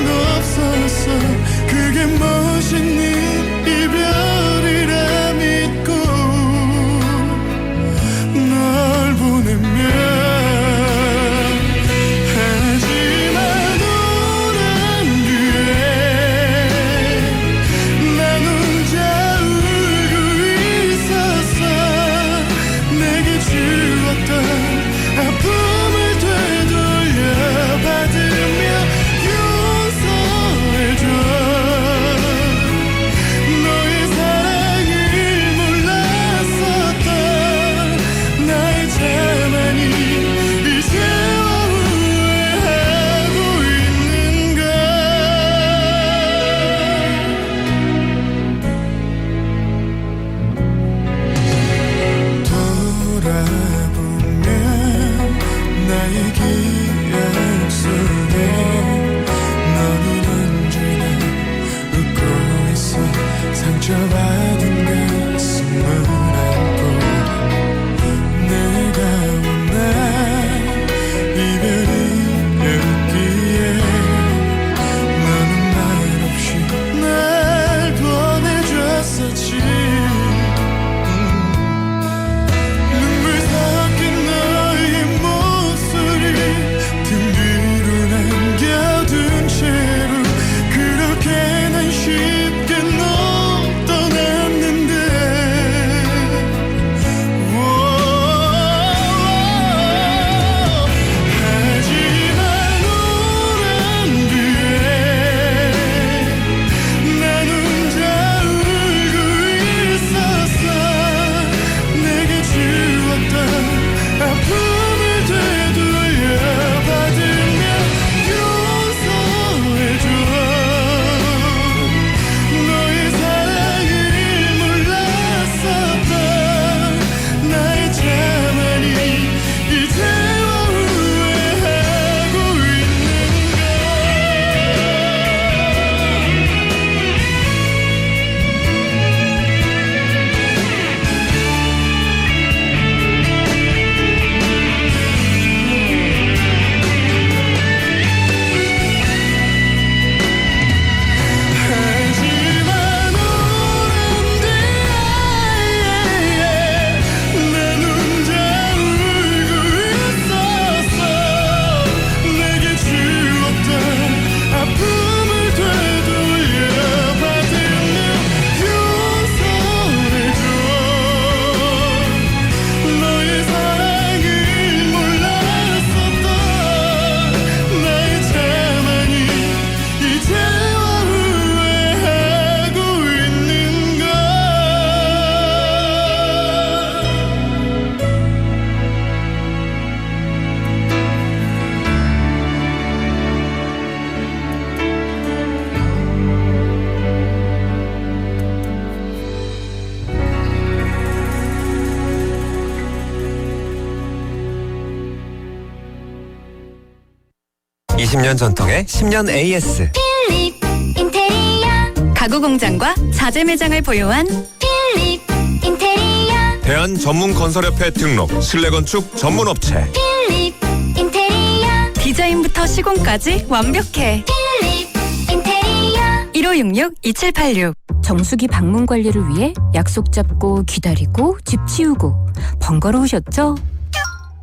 20년 전통의 10년 AS. 필립 인테리어. 가구 공장과 자재 매장을 보유한 필립 인테리어. 대한 전문 건설협회 등록 실내건축 전문업체. 필립 인테리어. 디자인부터 시공까지 완벽해. 필립 인테리어. 1566-2786. 정수기 방문 관리를 위해 약속 잡고 기다리고 집 치우고 번거로우셨죠?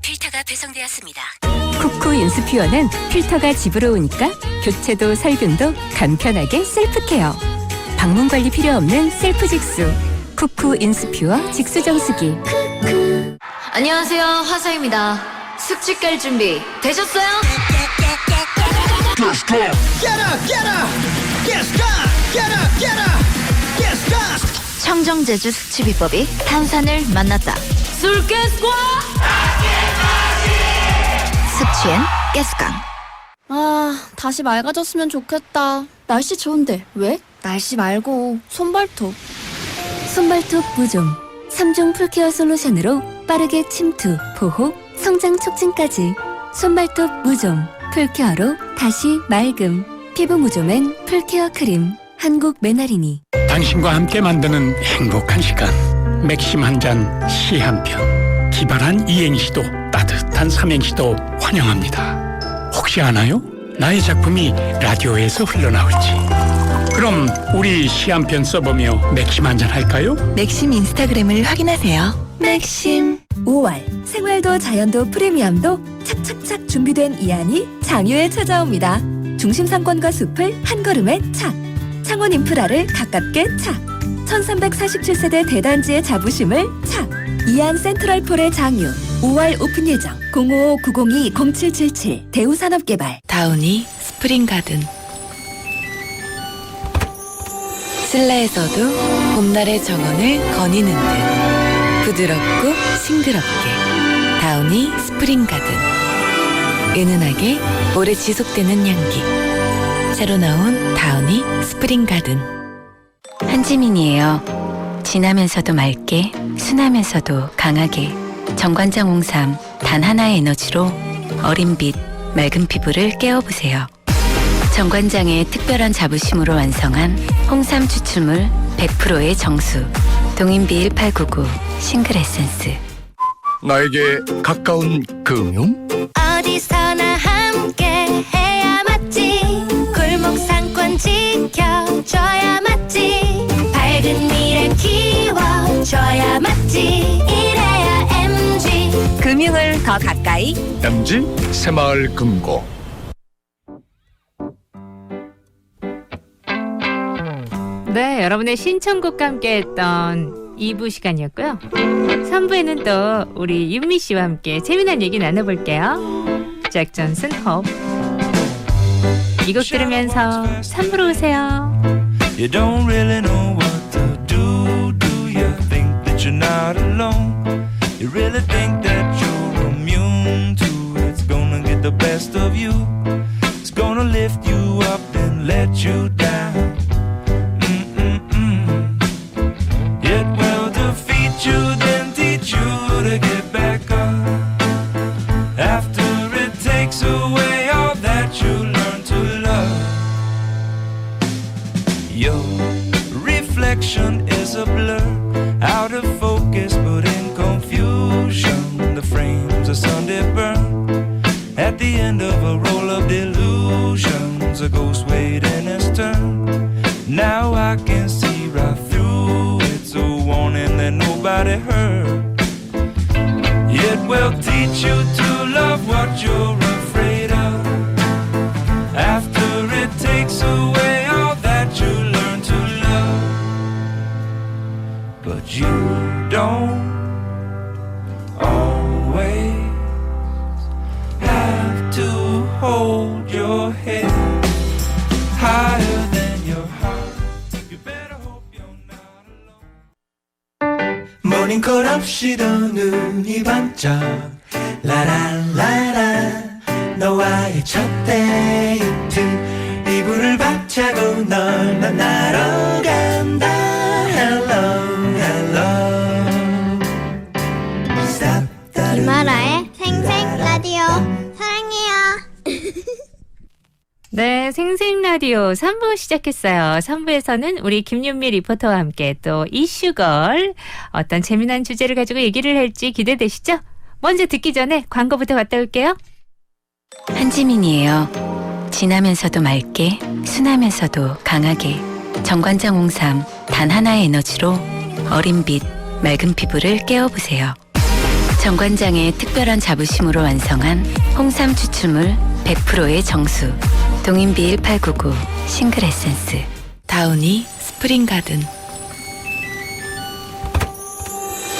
필터가 배송되었습니다. 쿠쿠 인스퓨어는 필터가 집으로 오니까 교체도 살균도 간편하게 셀프 케어. 방문 관리 필요 없는 셀프 직수. 쿠쿠 인스퓨어 직수 정수기. 안녕하세요, 화사입니다. 숙취 깔 준비 되셨어요? 청정제주 숙취 비법이 탄산을 만났다. 술깨스과 숙취엔 가스강. 아, 다시 맑아졌으면 좋겠다. 날씨 좋은데 왜? 날씨 말고 손발톱. 손발톱 무좀 3중 풀케어 솔루션으로 빠르게 침투, 보호, 성장 촉진까지. 손발톱 무좀 풀케어로 다시 맑음. 피부 무좀엔 풀케어 크림. 한국 메나리니. 당신과 함께 만드는 행복한 시간. 맥심 한 잔, 시 한 편. 기발한 이행시도 따뜻한 삼행시도 환영합니다. 혹시 아나요? 나의 작품이 라디오에서 흘러나올지. 그럼 우리 시 한 편 써보며 맥심 한 잔 할까요? 맥심 인스타그램을 확인하세요. 맥심. 5월 생활도 자연도 프리미엄도 착착착 준비된 이안이 장유에 찾아옵니다. 중심 상권과 숲을 한 걸음에 착. 창원 인프라를 가깝게 착. 1347세대 대단지의 자부심을 착. 이안 센트럴폴의 장유. 5월 오픈 예정. 055-902-0777 대우산업개발. 다우니 스프링가든. 실내에서도 봄날의 정원을 거니는 듯 부드럽고 싱그럽게. 다우니 스프링가든. 은은하게 오래 지속되는 향기. 새로 나온 다우니 스프링가든. 한지민이에요. 진하면서도 맑게, 순하면서도 강하게. 정관장 홍삼 단 하나의 에너지로 어린 빛, 맑은 피부를 깨워보세요. 정관장의 특별한 자부심으로 완성한 홍삼 추출물 100%의 정수. 동인비 1899 싱글 에센스. 나에게 가까운 금융? 어디서나 함께 해야 맞지. 골목 상권 지켜줘야 맞지. 밝은 미래 키워줘야 맞지. 이래야 MG. 금융을 더 가까이. MG 새마을 금고. 네, 여러분의 신청곡과 함께했던 2부 시간이었고요. 3부에는 또 우리 윤미 씨와 함께 재미난 얘기 나눠볼게요. 잭 존슨 홉. 이 곡 들으면서 3부로 오세요. You don't really know what to do. Do you think that you're not alone? You really think that you're immune to it's gonna get the best of you. It's gonna lift you up and let you down. It will defeat you, then teach you to get back up. After it takes away all that you learn to love. Your reflection is a blur, out of focus but in confusion. The frames are Sunday burn. At the end of a roll of delusions, a ghost waiting its turn. Now I can see right through. It's a warning that nobody heard. It will teach you to love what you're afraid of. After it takes away all that you learn to love. But you don't always have to hold your head higher than your heart. You better hope you're not alone. 모닝콜 없이도 눈이 번쩍 라라라라 너와의 첫 데이트 이불을 박차고 널 만나러 간다. Hello hello Stop. 김아라의 생생 라디오 사랑해요. 네, 생생라디오 3부 시작했어요. 3부에서는 우리 김윤미 리포터와 함께 또 이슈걸 어떤 재미난 주제를 가지고 얘기를 할지 기대되시죠? 먼저 듣기 전에 광고부터 갔다 올게요. 한지민이에요. 진하면서도 맑게, 순하면서도 강하게. 정관장 홍삼 단 하나의 에너지로 어린 빛, 맑은 피부를 깨워보세요. 정관장의 특별한 자부심으로 완성한 홍삼 추출물 100%의 정수. 동인비 1899 싱글 에센스. 다우니 스프링 가든.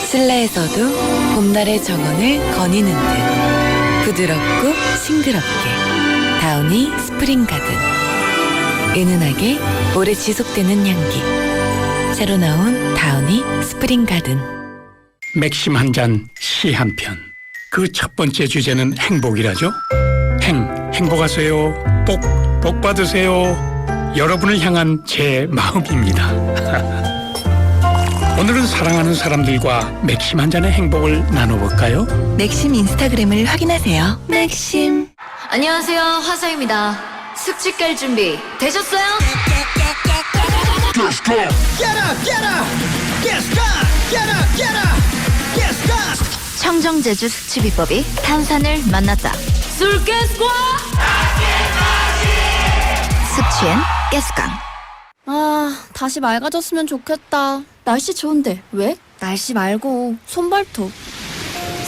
실내에서도 봄날의 정원을 거니는 듯 부드럽고 싱그럽게. 다우니 스프링 가든. 은은하게 오래 지속되는 향기. 새로 나온 다우니 스프링 가든. 맥심 한 잔, 시 한 편. 그 첫 번째 주제는 행복이라죠. 행복하세요. 복 받으세요. 여러분을 향한 제 마음입니다. 오늘은 사랑하는 사람들과 맥심 한 잔의 행복을 나눠볼까요? 맥심 인스타그램을 확인하세요. 맥심. 안녕하세요, 화사입니다. 숙취 깔 준비 되셨어요? 청정제주 숙취 비법이 탄산을 만났다. 술가스과 숙취엔 가스강. 아, 다시 맑아졌으면 좋겠다. 날씨 좋은데 왜? 날씨 말고 손발톱.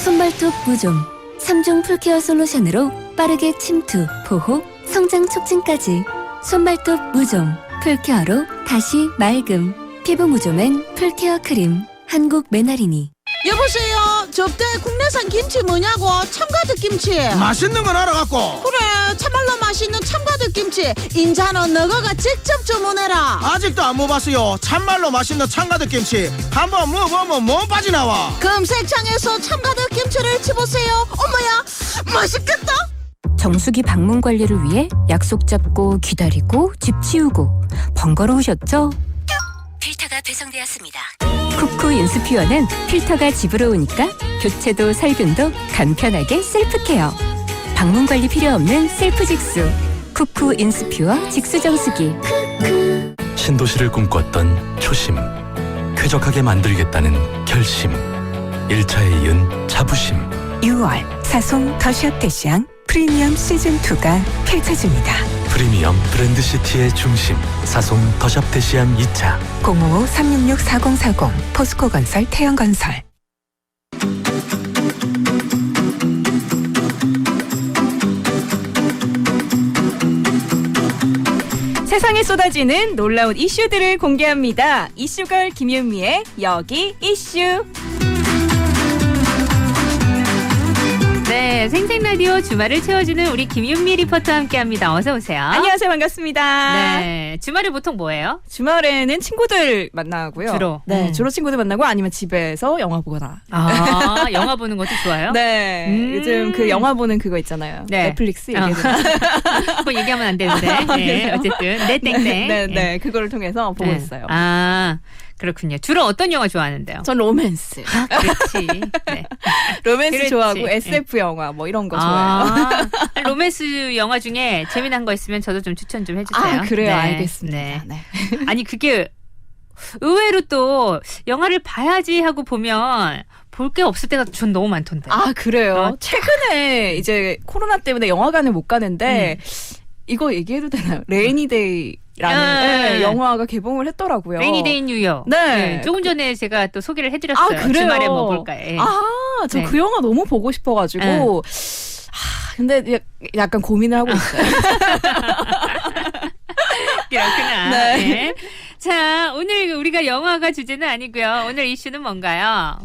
손발톱 무좀 3중 풀케어 솔루션으로 빠르게 침투, 보호, 성장 촉진까지. 손발톱 무좀 풀케어로 다시 맑음. 피부 무좀엔 풀케어 크림. 한국 메나리니. 여보세요. 접대 국내산 김치 뭐냐고. 참가득 김치. 맛있는 건 알아갖고. 그래, 참말로 맛있는 참가득 김치. 인자는 너가 직접 주문해라. 아직도 안 먹어봤어요. 참말로 맛있는 참가득 김치. 한번 먹어보면 못 빠져나와. 검색창에서 참가득 김치를 치보세요. 어머야, 맛있겠다. 정수기 방문 관리를 위해 약속 잡고 기다리고 집 치우고 번거로우셨죠? 필터가 배송되었습니다. 쿠쿠 인스퓨어는 필터가 집으로 오니까 교체도 살균도 간편하게 셀프 케어. 방문 관리 필요 없는 셀프 직수. 쿠쿠 인스퓨어 직수 정수기. 신도시를 꿈꿨던 초심, 쾌적하게 만들겠다는 결심, 1차에 이은 자부심. 6월 사송 더샵 대시양 프리미엄 시즌2가 펼쳐집니다. 프리미엄 브랜드시티의 중심, 사송 더샵 대시안 2차. 055-366-4040 포스코건설 태영건설. 세상에 쏟아지는 놀라운 이슈들을 공개합니다. 이슈걸 김윤미의 여기 이슈. 네, 생생라디오 주말을 채워주는 우리 김윤미 리포터와 함께합니다. 어서 오세요. 안녕하세요. 반갑습니다. 네, 주말에 보통 뭐예요? 주말에는 친구들 만나고요. 주로? 네, 주로 친구들 만나고 아니면 집에서 영화 보거나. 아, 영화 보는 것도 좋아요? 네, 요즘 그 영화 보는 그거 있잖아요. 네. 넷플릭스 얘기해드려. 그거 얘기하면 안 되는데. 네, 어쨌든 네 땡땡. 네, 그거를 통해서 보고 있어요. 아, 그렇군요. 주로 어떤 영화 좋아하는데요? 전 로맨스. 아, 그렇지. 네. 로맨스 그렇지. 좋아하고 SF 영화 뭐 이런 거 좋아해요. 로맨스 영화 중에 재미난 거 있으면 저도 좀 추천 좀 해주세요. 아, 그래요? 네. 알겠습니다. 네. 아니, 그게 의외로 또 영화를 봐야지 하고 보면 볼 게 없을 때가 전 너무 많던데. 아, 그래요? 최근에 이제 코로나 때문에 영화관을 못 가는데 이거 얘기해도 되나요? 레이니데이 라는 영화가 개봉을 했더라고요. 레이니데이 뉴욕. 네. 조금 전에 제가 또 소개를 해드렸어요. 아, 그래요? 주말에 뭐 볼까. 예. 저 네. 그 영화 너무 보고 싶어가지고. 근데 약간 고민을 하고 있어요. 그렇구나. 네. 네. 자, 오늘 우리가 영화가 주제는 아니고요. 오늘 이슈는 뭔가요?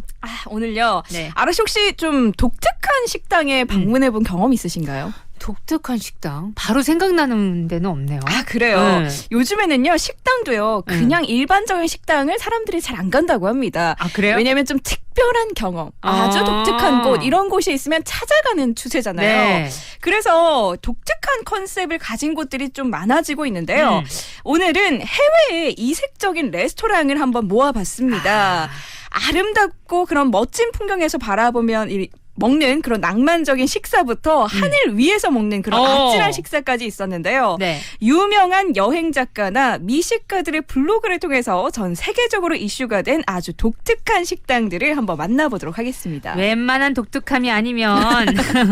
오늘요. 네. 아라씨 혹시 좀 독특한 식당에 방문해본 경험 있으신가요? 독특한 식당? 바로 생각나는 데는 없네요. 아, 그래요? 네. 요즘에는요, 식당도요, 그냥 일반적인 식당을 사람들이 잘 안 간다고 합니다. 아, 그래요? 왜냐면 좀 특별한 경험, 아주 독특한 곳, 이런 곳이 있으면 찾아가는 추세잖아요. 네. 그래서 독특한 컨셉을 가진 곳들이 좀 많아지고 있는데요. 오늘은 해외의 이색적인 레스토랑을 한번 모아봤습니다. 아름답고 그런 멋진 풍경에서 바라보면 먹는 그런 낭만적인 식사부터 하늘 위에서 먹는 그런 아찔한 식사까지 있었는데요. 네. 유명한 여행 작가나 미식가들의 블로그를 통해서 전 세계적으로 이슈가 된 아주 독특한 식당들을 한번 만나보도록 하겠습니다. 웬만한 독특함이 아니면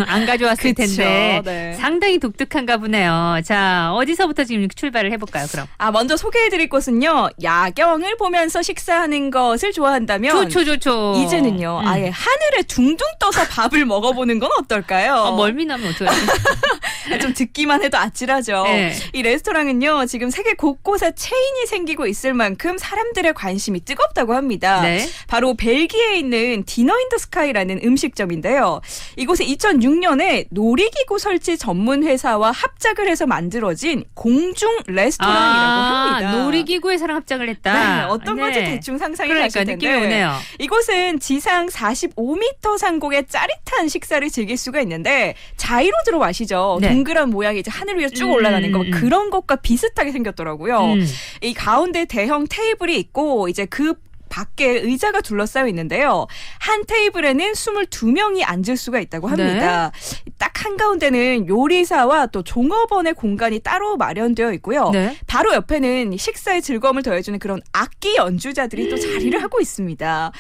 안 가져왔을 그쵸, 텐데 네. 상당히 독특한가 보네요. 자, 어디서부터 지금 출발을 해볼까요, 그럼? 먼저 소개해드릴 곳은요. 야경을 보면서 식사하는 것을 좋아한다면 좋죠. 이제는요. 아예 하늘에 둥둥 떠서 밥을 먹어보는 건 어떨까요? 멀미나면 어떡하지? 좀 듣기만 해도 아찔하죠. 네. 이 레스토랑은요. 지금 세계 곳곳에 체인이 생기고 있을 만큼 사람들의 관심이 뜨겁다고 합니다. 네. 바로 벨기에에 있는 디너 인 더 스카이라는 음식점인데요. 이곳은 2006년에 놀이기구 설치 전문 회사와 합작을 해서 만들어진 공중 레스토랑이라고 합니다. 놀이기구 회사랑 합작을 했다. 네, 어떤 건지 대충 상상이 가실 텐데. 느낌이 오네요. 이곳은 지상 45m 상공의 짜릿한 식사를 즐길 수가 있는데 자이로드롭 아시죠? 네. 동그란 모양이 이제 하늘 위에 쭉 올라가는 거 그런 것과 비슷하게 생겼더라고요. 이 가운데 대형 테이블이 있고 이제 그 밖에 의자가 둘러싸여 있는데요. 한 테이블에는 22명이 앉을 수가 있다고 합니다. 네. 딱 한가운데는 요리사와 또 종업원의 공간이 따로 마련되어 있고요. 네. 바로 옆에는 식사의 즐거움을 더해주는 그런 악기 연주자들이 또 자리를 하고 있습니다.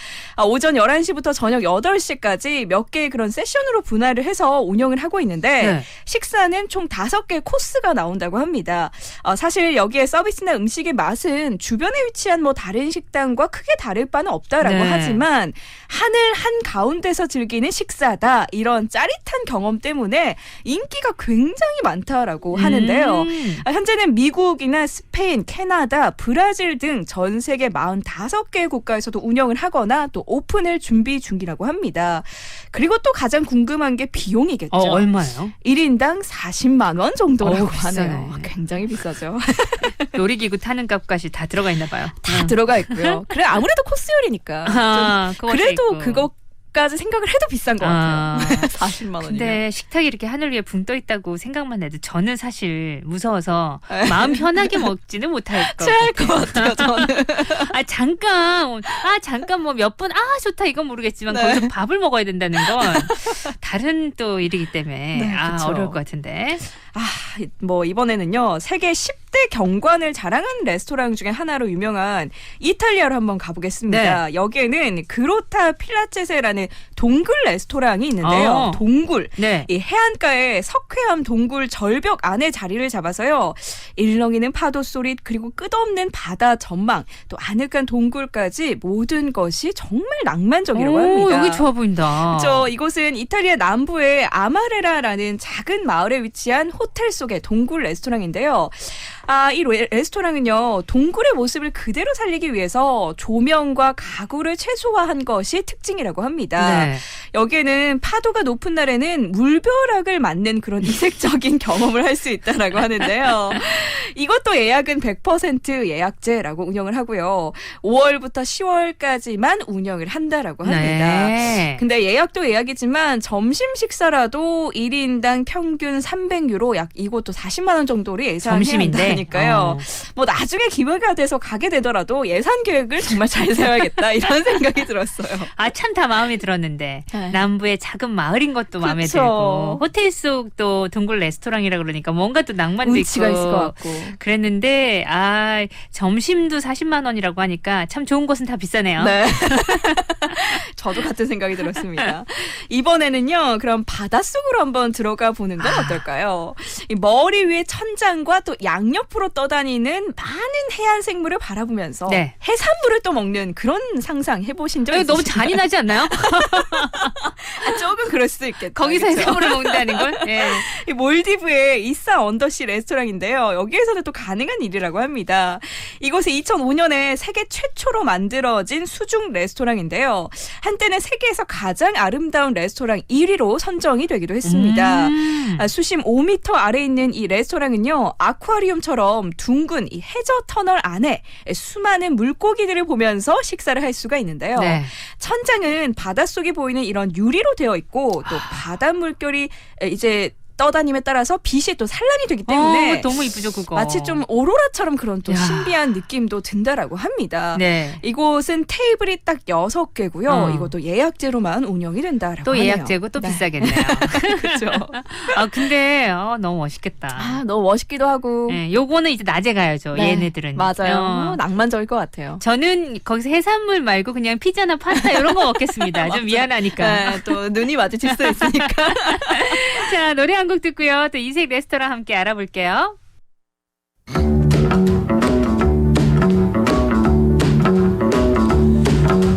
오전 11시부터 저녁 8시까지 몇 개의 그런 세션으로 분할을 해서 운영을 하고 있는데 네. 식사는 총 5개의 코스가 나온다고 합니다. 사실 여기에 서비스나 음식의 맛은 주변에 위치한 뭐 다른 식당과 크게 다를 바는 없다라고 네. 하지만 하늘 한가운데서 즐기는 식사다. 이런 짜릿한 경험 때문에 인기가 굉장히 많다라고 하는데요. 현재는 미국이나 스페인, 캐나다, 브라질 등 전 세계 45개의 국가에서도 운영을 하거나 또 오픈을 준비 중이라고 합니다. 그리고 또 가장 궁금한 게 비용이겠죠. 얼마예요? 1인당 40만 원 정도라고 비싸네. 하네요. 굉장히 비싸죠. 놀이기구 타는 값까지 다 들어가 있나 봐요. 다 들어가 있고요. 그래 아무래도 코스 요리니까. 그래도 그것까지 생각을 해도 비싼 것 같아요. 40만 원이면. 근데 식탁이 이렇게 하늘 위에 붕 떠 있다고 생각만 해도 저는 사실 무서워서 마음 편하게 먹지는 못할 것 체할 것 같아요. 저는. 잠깐 뭐 몇 분 좋다 이건 모르겠지만 네. 거기서 밥을 먹어야 된다는 건 다른 또 일이기 때문에 네, 그쵸. 어려울 것 같은데. 뭐 이번에는요. 세계 10대 경관을 자랑하는 레스토랑 중에 하나로 유명한 이탈리아로 한번 가보겠습니다. 여기에는 그로타 필라체세라는 동굴 레스토랑이 있는데요. 동굴. 네. 이 해안가에 석회암 동굴 절벽 안에 자리를 잡아서요. 일렁이는 파도 소리 그리고 끝없는 바다 전망 또 아늑한 동굴까지 모든 것이 정말 낭만적이라고 합니다. 여기 좋아 보인다. 그렇죠. 이곳은 이탈리아 남부의 아마레라라는 작은 마을에 위치한 호텔 속의 동굴 레스토랑인데요. 이 레스토랑은요. 동굴의 모습을 그대로 살리기 위해서 조명과 가구를 최소화한 것이 특징이라고 합니다. 네. 여기에는 파도가 높은 날에는 물벼락을 맞는 그런 이색적인 경험을 할 수 있다라고 하는데요. 이것도 예약은 100% 예약제라고 운영을 하고요. 5월부터 10월까지만 운영을 한다라고 합니다. 네. 근데 예약도 예약이지만 점심 식사라도 1인당 평균 300유로 약 이것도 40만 원 정도를 예상해야 한다니까요. 뭐 나중에 기회가 돼서 가게 되더라도 예산 계획을 정말 잘 세워야겠다 이런 생각이 들었어요. 참 다 마음에 들었는데 네. 남부의 작은 마을인 것도 마음에 그쵸. 들고 호텔 속 또 동굴 레스토랑이라 그러니까 뭔가 또 낭만도 운치가 있고 있을 것 같고. 그랬는데 점심도 40만 원이라고 하니까 참 좋은 곳은 다 비싸네요. 네. 저도 같은 생각이 들었습니다. 이번에는요. 그럼 바닷속으로 한번 들어가 보는 건 어떨까요? 이 머리 위에 천장과 또 양옆으로 떠다니는 많은 해안 생물을 바라보면서 네. 해산물을 또 먹는 그런 상상 해보신 적 있으신가요? 너무 잔인하지 않나요? 조금 그럴 수도 있겠다. 거기서 그쵸? 해산물을 먹는다는 걸? 네. 이 몰디브의 이사 언더시 레스토랑인데요. 여기에서는 또 가능한 일이라고 합니다. 이곳은 2005년에 세계 최초로 만들어진 수중 레스토랑인데요. 한때는 세계에서 가장 아름다운 레스토랑 1위로 선정이 되기도 했습니다. 수심 5m 아래에 있는 이 레스토랑은요. 아쿠아리움처럼 둥근 이 해저 터널 안에 수많은 물고기들을 보면서 식사를 할 수가 있는데요. 네. 천장은 바닷속이 보이는 이런 유리로 되어 있고 또 바닷물결이 이제 떠다님에 따라서 빛이 또 산란이 되기 때문에 너무 이쁘죠 그거. 마치 좀 오로라처럼 그런 또 야. 신비한 느낌도 든다라고 합니다. 네. 이곳은 테이블이 딱 6개고요. 이것도 예약제로만 운영이 된다라고 또 하네요. 예약제고 또 네. 비싸겠네요. 그렇죠. 근데 너무 멋있겠다. 너무 멋있기도 하고. 네, 요거는 이제 낮에 가야죠. 네, 얘네들은. 맞아요. 낭만적일 것 같아요. 저는 거기서 해산물 말고 그냥 피자나 파스타 이런 거 먹겠습니다. 좀 미안하니까. 네, 또 눈이 마주칠 수 있으니까. 자, 노래 한 곡 듣고요. 또 이색 레스토랑 함께 알아볼게요.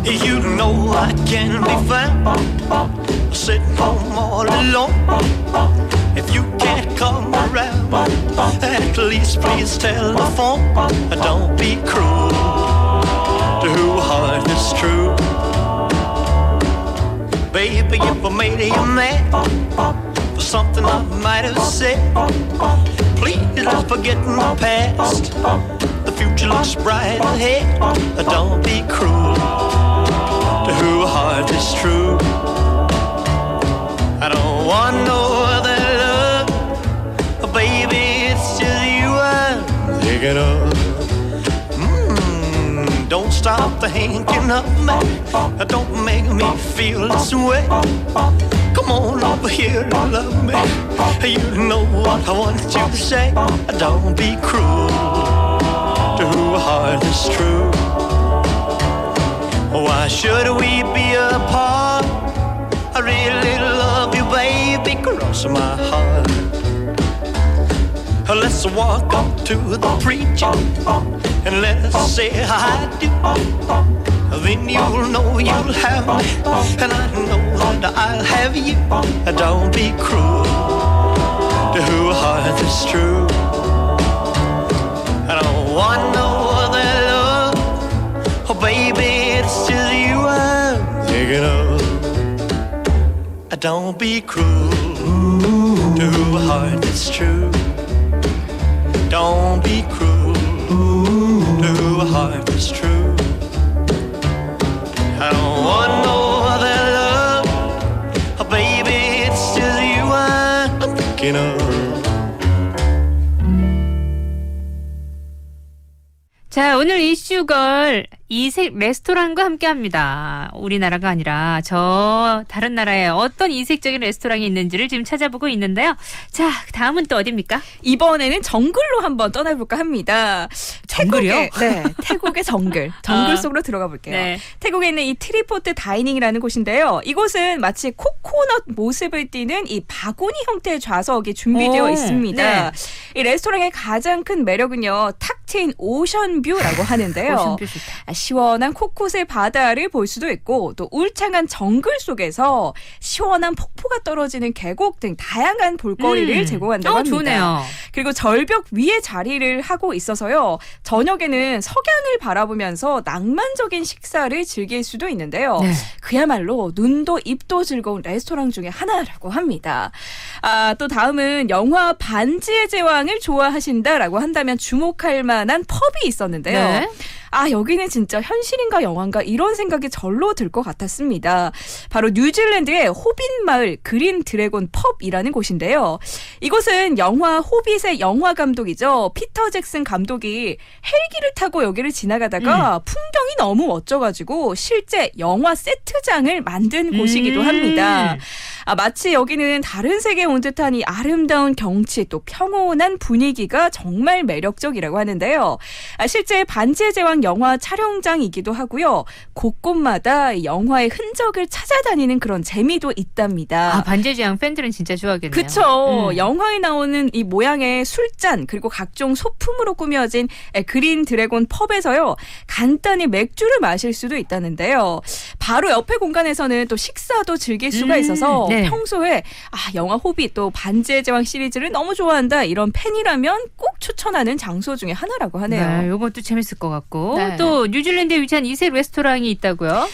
You know I can be found sitting home all alone. If you can't come around, at least please telephone. Don't be cruel to who heart is true. Baby, if I made you mad for something I might have said, please don't forget my past. The future looks bright ahead. Don't be cruel to who heart is true. I don't want no other love, baby, it's just you I'm thinking of. Don't stop thinking of me, don't make me feel this way. Come on over here and love me. You know what I want you to say. Don't be cruel to who heart is true. Why should we be apart? I really love you, baby, cross my heart. Let's walk up to the preacher and let's say I do. Then you'll know you'll have me, and I know that I'll have you. Don't be cruel to who heart is true. I don't want no other love, oh baby, it's just you I'm thinking of. Don't be cruel to who heart is true. Don't be cruel to who heart is true. I don't want no other love, oh baby, it's just you I'm thinking of. 자, 오늘 이슈걸 이색 레스토랑과 함께합니다. 우리나라가 아니라 저 다른 나라에 어떤 이색적인 레스토랑이 있는지를 지금 찾아보고 있는데요. 자, 다음은 또 어디입니까? 이번에는 정글로 한번 떠나볼까 합니다. 정글이요? 네, 태국의 정글. 정글 속으로 들어가 볼게요. 네. 태국에 있는 이 트리포트 다이닝이라는 곳인데요. 이곳은 마치 코코넛 모습을 띠는 이 바구니 형태의 좌석이 준비되어 있습니다. 네. 이 레스토랑의 가장 큰 매력은요, 탁 트인 오션뷰라고 하는데요. 오션뷰 좋다. 시원한 코코스의 바다를 볼 수도 있고 또 울창한 정글 속에서 시원한 폭포가 떨어지는 계곡 등 다양한 볼거리를 제공한다고 합니다. 좋네요. 그리고 절벽 위에 자리를 하고 있어서요. 저녁에는 석양을 바라보면서 낭만적인 식사를 즐길 수도 있는데요. 네. 그야말로 눈도 입도 즐거운 레스토랑 중에 하나라고 합니다. 또 다음은 영화 반지의 제왕을 좋아하신다라고 한다면 주목할 만한 펍이 있었는데요. 네. 여기는 진짜 현실인가 영화인가 이런 생각이 절로 들 것 같았습니다. 바로 뉴질랜드의 호빗 마을 그린 드래곤 펍이라는 곳인데요. 이곳은 영화 호빗의 영화 감독이죠. 피터 잭슨 감독이 헬기를 타고 여기를 지나가다가 풍경이 너무 멋져가지고 실제 영화 세트장을 만든 곳이기도 합니다. 마치 여기는 다른 세계에 온 듯한 이 아름다운 경치 또 평온한 분위기가 정말 매력적이라고 하는데요. 실제 반지의 제왕 영화 촬영장이기도 하고요. 곳곳마다 영화의 흔적을 찾아다니는 그런 재미도 있답니다. 반지의 제왕 팬들은 진짜 좋아하겠네요. 그쵸. 영화에 나오는 이 모양의 술잔 그리고 각종 소품으로 꾸며진 그린 드래곤 펍에서요. 간단히 맥주를 마실 수도 있다는데요. 바로 옆에 공간에서는 또 식사도 즐길 수가 있어서 네. 평소에 영화 호빗 또 반지의 제왕 시리즈를 너무 좋아한다 이런 팬이라면 꼭 추천하는 장소 중에 하나라고 하네요. 네, 이것도 재밌을 것 같고 네. 또 뉴질랜드에 위치한 이색 레스토랑이 있다고요?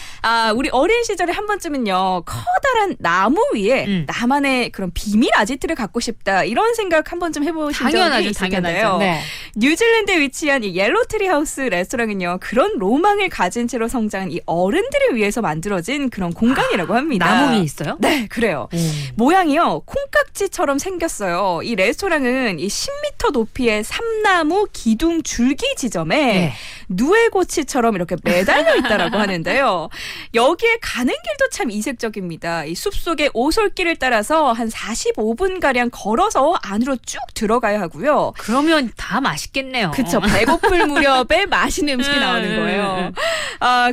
우리 어린 시절에 한 번쯤은요, 커다란 나무 위에 나만의 그런 비밀 아지트를 갖고 싶다, 이런 생각 한 번쯤 해보신 적이 있을 텐데요. 네. 뉴질랜드에 위치한 이 옐로트리 하우스 레스토랑은요, 그런 로망을 가진 채로 성장한 이 어른들을 위해서 만들어진 그런 공간이라고 합니다. 나무 위에 있어요? 네, 그래요. 모양이요, 콩깍지처럼 생겼어요. 이 레스토랑은 이 10m 높이의 삼나무 기둥 줄기 지점에 네. 누에고치처럼 이렇게 매달려 있다라고 하는데요. 여기에 가는 길도 참 이색적입니다. 이 숲속의 오솔길을 따라서 한 45분가량 걸어서 안으로 쭉 들어가야 하고요. 그러면 다 맛있겠네요. 그쵸. 배고플 무렵에 맛있는 음식이 나오는 거예요.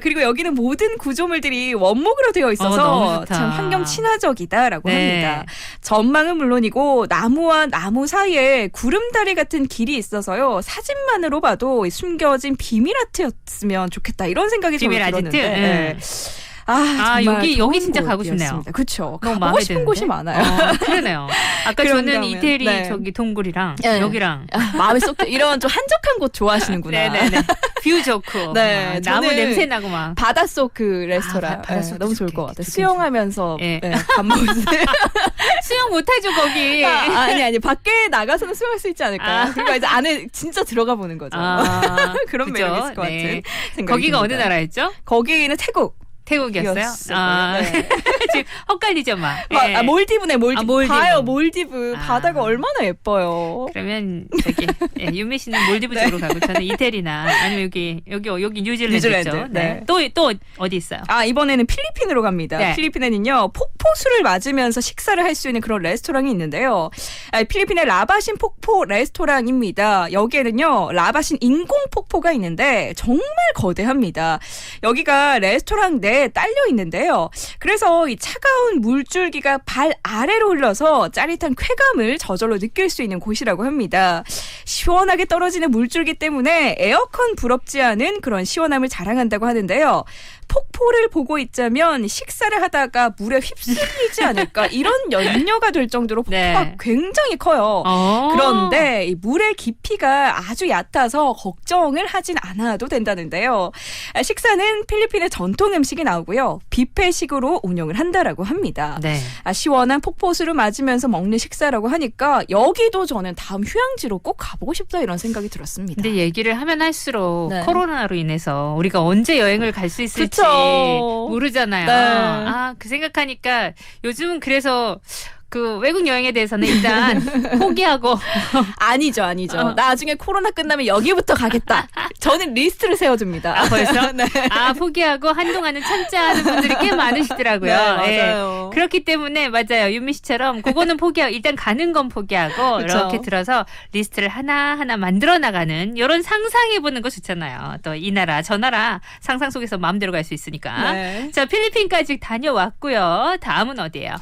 그리고 여기는 모든 구조물들이 원목으로 되어 있어서 너무 좋다. 참 환경 친화적이다라고 네. 합니다. 전망은 물론이고 나무와 나무 사이에 구름다리 같은 길이 있어서요. 사진만으로 봐도 숨겨진 비밀 아트였으면 좋겠다, 이런 생각이 저는 비밀 아지트? 들었는데. 네. 정말 여기 좋은 진짜 가고 싶네요. 곳이었습니다. 그렇죠. 너무 가고 마음에 싶은 드는데? 곳이 많아요. 그러네요. 아까 그런가 저는 하면, 이태리 네. 저기 동굴이랑 네. 여기랑 마음에 쏙 이런 좀 한적한 곳 좋아하시는구나. 네네네. 뷰 좋고 네, 나무 저는 냄새 나고 막 바닷속 그 레스토랑 바닷속 너무 좋을 것 같아요. 수영하면서 예. 밥 먹는. 수영 못하죠 거기. 아니 밖에 나가서는 수영할 수 있지 않을까요? 그러니까 이제 안에 진짜 들어가 보는 거죠. 그런 그죠? 매력이 있을 것 같은 생각이 거기가 듭니다. 어느 나라였죠? 거기는 태국이었어요. 태국이었어요? 네. 지금 헛갈리죠 막. 몰디브네, 몰디브. 몰디브. 봐요, 몰디브. 바다가 얼마나 예뻐요. 그러면 저기 윤미 씨는 몰디브 쪽으로 가고 저는 이태리나 아니면 여기 뉴질랜드죠. 네. 또 어디 있어요? 이번에는 필리핀으로 갑니다. 네. 필리핀에는요, 폭포수를 맞으면서 식사를 할 수 있는 그런 레스토랑이 있는데요. 필리핀의 라바신 폭포 레스토랑입니다. 여기에는요, 라바신 인공 폭포가 있는데 정말 거대합니다. 여기가 레스토랑 내에 딸려 있는데요. 그래서 이 차가운 물줄기가 발 아래로 흘러서 짜릿한 쾌감을 저절로 느낄 수 있는 곳이라고 합니다. 시원하게 떨어지는 물줄기 때문에 에어컨 부럽지 않은 그런 시원함을 자랑한다고 하는데요. 폭포를 보고 있자면 식사를 하다가 물에 휩쓸리지 않을까, 이런 염려가 될 정도로 폭포가 굉장히 커요. 그런데 이 물의 깊이가 아주 얕아서 걱정을 하진 않아도 된다는데요. 식사는 필리핀의 전통 음식이 나오고요. 뷔페식으로 운영을 한다라고 합니다. 네. 시원한 폭포수를 맞으면서 먹는 식사라고 하니까 여기도 저는 다음 휴양지로 꼭 가보고 싶다, 이런 생각이 들었습니다. 근데 얘기를 하면 할수록 네. 코로나로 인해서 우리가 언제 여행을 갈 수 있을지 모르잖아요. 네. 그 생각하니까 요즘은 그래서 그 외국 여행에 대해서는 일단 포기하고 아니죠. 나중에 코로나 끝나면 여기부터 가겠다. 저는 리스트를 세워줍니다. 벌써? 네. 포기하고 한동안은 참자 하는 분들이 꽤 많으시더라고요. 네, 맞아요. 그렇기 때문에 맞아요. 윤미 씨처럼 그거는 포기하고 일단 가는 건 포기하고 그쵸. 이렇게 들어서 리스트를 하나하나 만들어 나가는 이런 상상해보는 거 좋잖아요. 또 이 나라 저 나라 상상 속에서 마음대로 갈 수 있으니까. 네. 자, 필리핀까지 다녀왔고요. 다음은 어디예요?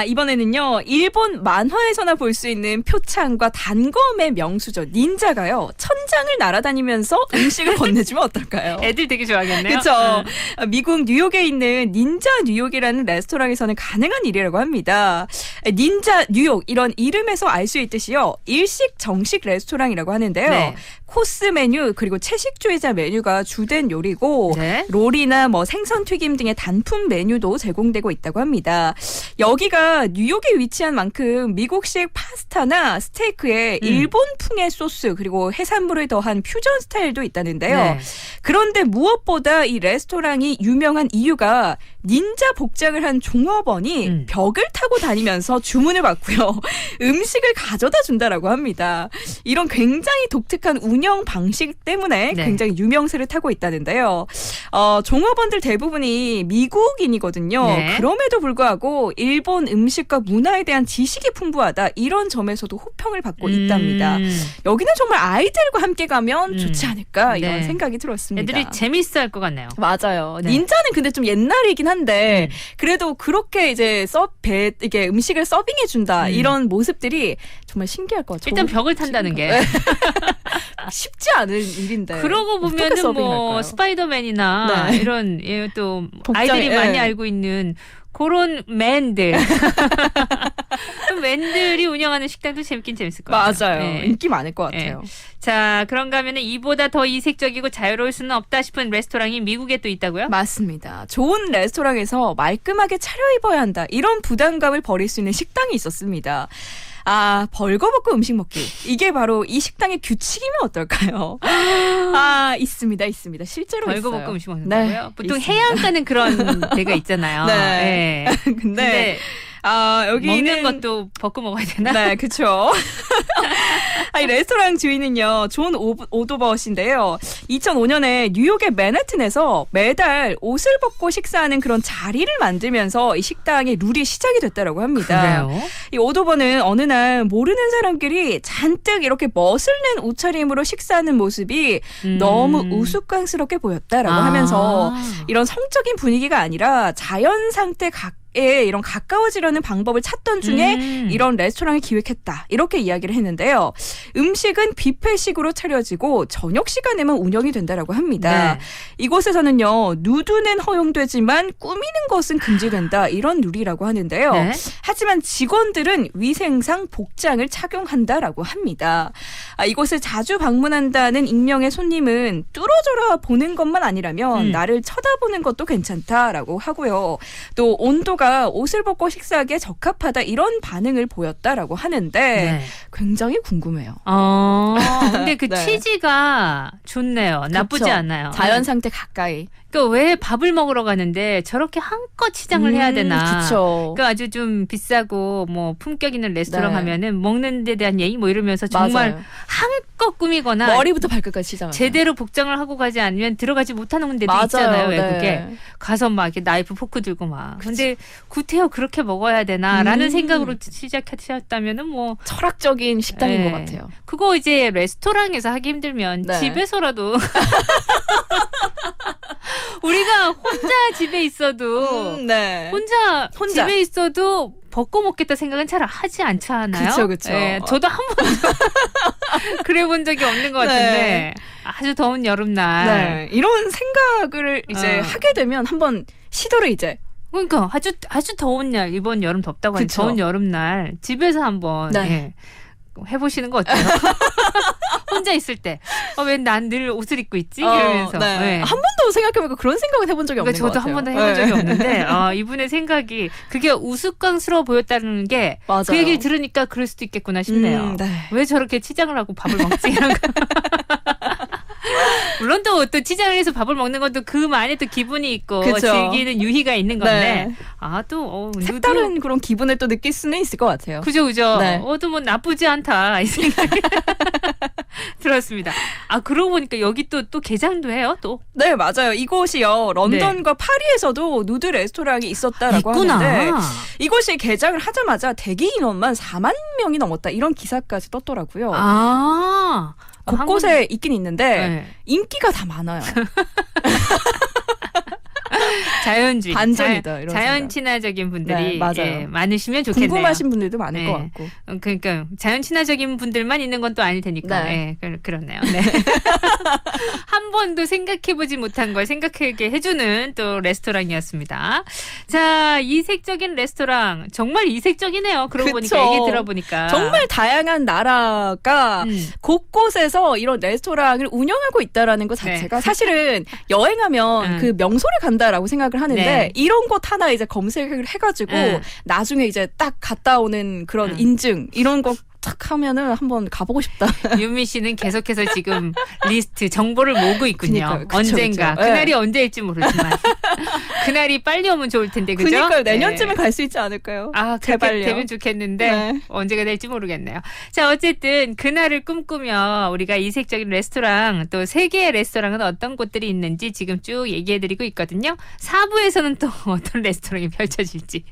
이번에는요, 일본 만화에서나 볼 수 있는 표창과 단검의 명수죠. 닌자가요, 천장을 날아다니면서 음식을 건네주면 어떨까요? 애들 되게 좋아하겠네요. 그렇죠. 미국 뉴욕에 있는 닌자 뉴욕이라는 레스토랑에서는 가능한 일이라고 합니다. 닌자 뉴욕, 이런 이름에서 알 수 있듯이요, 일식 정식 레스토랑이라고 하는데요. 네. 코스 메뉴 그리고 채식주의자 메뉴가 주된 요리고 네. 롤이나 뭐 생선 튀김 등의 단품 메뉴도 제공되고 있다고 합니다. 여기가 뉴욕에 위치한 만큼 미국식 파스타나 스테이크에 일본풍의 소스 그리고 해산물을 더한 퓨전 스타일도 있다는데요. 네. 그런데 무엇보다 이 레스토랑이 유명한 이유가 닌자 복장을 한 종업원이 벽을 타고 다니면서 주문을 받고요. 음식을 가져다 준다라고 합니다. 이런 굉장히 독특한 운영 방식 때문에 네. 굉장히 유명세를 타고 있다는데요. 종업원들 대부분이 미국인이거든요. 네. 그럼에도 불구하고 일본 음식과 문화에 대한 지식이 풍부하다, 이런 점에서도 호평을 받고 있답니다. 여기는 정말 아이들과 함께 가면 좋지 않을까, 이런 네. 생각이 들었습니다. 애들이 재밌어 할 것 같네요. 맞아요. 네. 닌자는 근데 좀 옛날이긴 한데 그래도 그렇게 이제 이게 음식을 서빙해 준다, 이런 모습들이 정말 신기할 것 같아요. 일단 벽을 탄다는 게 쉽지 않은 일인데. 그러고 어떻게 보면은 뭐 서빙할까요? 스파이더맨이나 네. 이런 또 복장, 아이들이 많이 네. 알고 있는 그런 맨들 그럼 웬들이 운영하는 식당도 재밌긴 재밌을 것 같아요. 맞아요. 네. 인기 많을 것 같아요. 자, 그런가 하면은 이보다 더 이색적이고 자유로울 수는 없다 싶은 레스토랑이 미국에 또 있다고요? 맞습니다. 좋은 레스토랑에서 말끔하게 차려입어야 한다. 이런 부담감을 버릴 수 있는 식당이 있었습니다. 아, 벌거벗고 음식 먹기. 이게 바로 이 식당의 규칙이면 어떨까요? 아, 있습니다. 실제로 벌거벗고 있어요. 음식 먹는다고요? 네, 보통 있습니다. 해안가는 그런 데가 있잖아요. 네. 근데 여기는 먹는 것도 벗고 먹어야 되나? 네, 그렇죠. 이 레스토랑 주인은요, 존 오도버신데요. 2005년에 뉴욕의 맨해튼에서 매달 옷을 벗고 식사하는 그런 자리를 만들면서 이 식당의 룰이 시작이 됐다라고 합니다. 그래요? 이 오도버는 어느 날 모르는 사람끼리 잔뜩 이렇게 멋을 낸 옷차림으로 식사하는 모습이 너무 우스꽝스럽게 보였다라고 하면서 이런 성적인 분위기가 아니라 자연 상태 이런 가까워지려는 방법을 찾던 중에 이런 레스토랑을 기획했다. 이렇게 이야기를 했는데요. 음식은 뷔페식으로 차려지고 저녁 시간에만 운영이 된다라고 합니다. 네. 이곳에서는요. 누드는 허용되지만 꾸미는 것은 금지된다. 이런 룰이라고 하는데요. 네. 하지만 직원들은 위생상 복장을 착용한다라고 합니다. 이곳을 자주 방문한다는 익명의 손님은 뚫어져라 보는 것만 아니라면 나를 쳐다보는 것도 괜찮다라고 하고요. 또 온도가 옷을 벗고 식사하기에 적합하다 이런 반응을 보였다라고 하는데 네. 굉장히 궁금해요. 근데 그 네. 취지가 좋네요. 나쁘지 그렇죠. 않아요. 자연 상태 가까이. 그러니까 왜 밥을 먹으러 가는데 저렇게 한껏 치장을 해야 되나. 그렇죠. 그러니까 아주 좀 비싸고 뭐 품격 있는 레스토랑 네. 하면은 먹는 데 대한 예의 뭐 이러면서 정말 맞아요. 한껏 꾸미거나 머리부터 발끝까지 치장. 제대로 복장을 하고 가지 않으면 들어가지 못하는 데도 맞아요. 있잖아요. 네. 외국에. 가서 막 이렇게 나이프 포크 들고 막. 근데 구태여 그렇게 먹어야 되나라는 생각으로 시작하셨다면은 뭐 철학적인 식당인 네. 것 같아요. 그거 이제 레스토랑에서 하기 힘들면 네. 집에서라도 우리가 혼자 집에 있어도 네. 혼자 집에 있어도 벗고 먹겠다 생각은 잘 하지 않잖아요. 그쵸. 네, 저도 한 번도 그래 본 적이 없는 것 같은데 네. 아주 더운 여름날 네. 이런 생각을 이제 하게 되면 한번 시도를 이제 그러니까 아주 더운 날 이번 여름 덥다고 하는 그쵸. 더운 여름날 집에서 한번 네. 예, 해보시는 거 어때요? 혼자 있을 때 왜 난 늘 옷을 입고 있지? 이러면서 네. 네. 한 번도 생각해보니까 그런 생각은 해본 적이 없는 그러니까 것 저도 같아요. 한 번도 해본 적이 네. 없는데 이분의 생각이 그게 우스꽝스러워 보였다는 게 맞아요. 그 얘기를 들으니까 그럴 수도 있겠구나 싶네요. 네. 왜 저렇게 치장을 하고 밥을 먹지? 이런 거. 물론 또 치장을 해서 밥을 먹는 것도 그만의 또 기분이 있고 그쵸. 즐기는 유희가 있는 건데 네. 또 색다른 그런 기분을 또 느낄 수는 있을 것 같아요. 그죠. 네. 또 뭐 나쁘지 않다 이 생각이 들었습니다. 그러고 보니까 여기 또 개장도 해요 또. 네, 맞아요. 이곳이요. 런던과 파리에서도 누드 레스토랑이 있었다라고 있구나. 하는데 이곳이 개장을 하자마자 대기 인원만 4만 명이 넘었다. 이런 기사까지 떴더라고요. 곳곳에 있긴 있는데 네. 인기가 다 많아요. 자연주의, 반전이다, 이런 자연 생각. 친화적인 분들이 네, 맞아요. 예, 많으시면 좋겠네요. 궁금하신 분들도 많을 네. 것 같고. 그러니까 자연 친화적인 분들만 있는 건 또 아닐 테니까. 네. 그렇네요. 네. 한 번도 생각해보지 못한 걸 생각하게 해주는 또 레스토랑이었습니다. 자, 이색적인 레스토랑 정말 이색적이네요. 그러고 그쵸. 보니까 얘기 들어보니까 정말 다양한 나라가 곳곳에서 이런 레스토랑을 운영하고 있다라는 것 자체가 네. 사실은 여행하면 그 명소를 간다라고 생각을 하는데 네. 이런 곳 하나 이제 검색을 해가지고 나중에 이제 딱 갔다 오는 그런 인증 이런 거 딱 하면은 한번 가보고 싶다. 유미 씨는 계속해서 지금 리스트 정보를 모으고 있군요. 그러니까요. 그쵸, 언젠가 그쵸. 그날이 네. 언제일지 모르지만 그날이 빨리 오면 좋을 텐데 그죠? 그러니까요. 내년쯤에 네. 갈 수 있지 않을까요? 그렇게 제발요. 되면 좋겠는데 네. 언제가 될지 모르겠네요. 자, 어쨌든 그날을 꿈꾸며 우리가 이색적인 레스토랑 또 세계의 레스토랑은 어떤 곳들이 있는지 지금 쭉 얘기해드리고 있거든요. 4부에서는 또 어떤 레스토랑이 펼쳐질지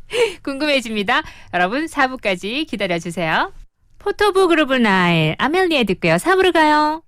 궁금해집니다. 여러분 4부까지 기다려주세요. 포토부 그룹 나일 아멜리에 듣고요. 4부로 가요.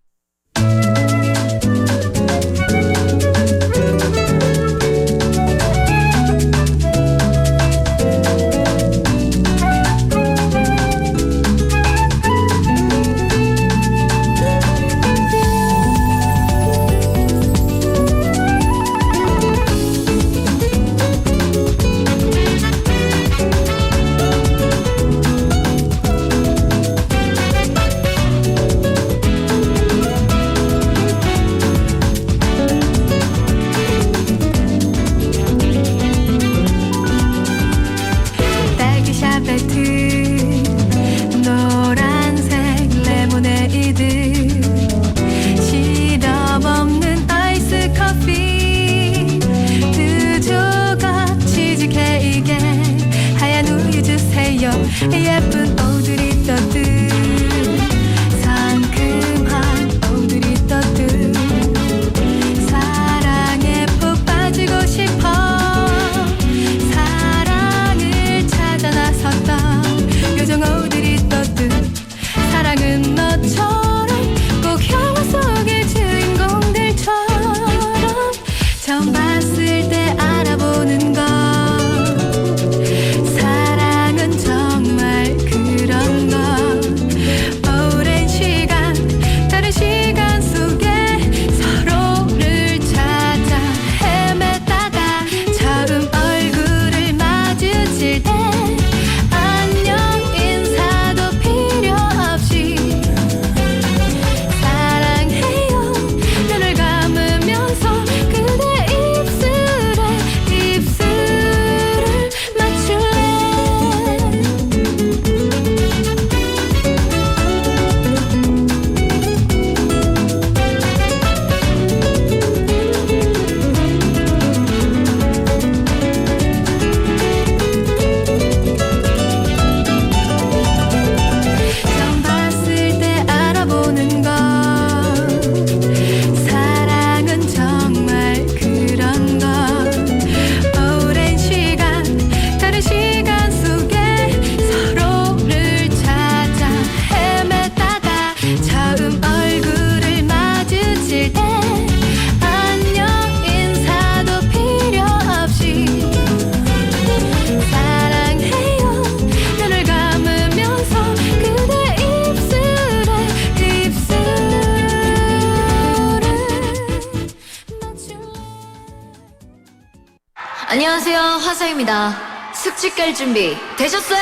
안녕하세요, 화사입니다. 숙취 깔 준비 되셨어요?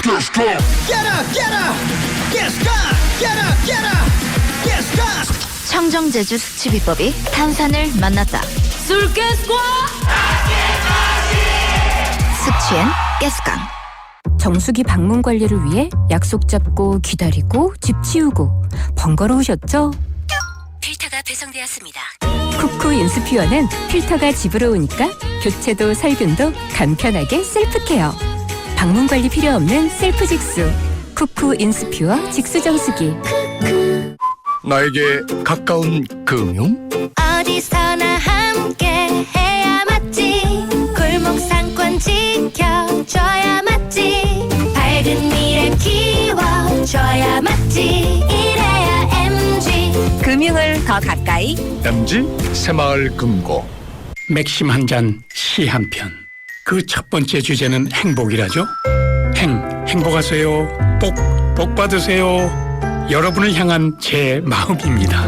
Get up, get up, get up, get up, get up, get up. 청정제주 숙취 비법이 탄산을 만났다. 술가스과 숙취엔 가스강. 정수기 방문 관리를 위해 약속 잡고 기다리고 집 치우고 번거로우셨죠? 필터가 배송되었습니다. 쿠쿠 인스퓨어는 필터가 집으로 오니까 교체도 살균도 간편하게 셀프 케어. 방문 관리 필요 없는 셀프 직수. 쿠쿠 인스퓨어 직수 정수기. 나에게 가까운 금융? 어디서나 함께 해야 맞지. 골목 상권 지켜줘야 맞지. 밝은 미래 키워줘야 맞지. 이래야 MG. 금융을 더 가까이. MG 새마을 금고. 맥심 한 잔, 시 한 편. 그 첫 번째 주제는 행복이라죠. 행복하세요. 복 받으세요. 여러분을 향한 제 마음입니다.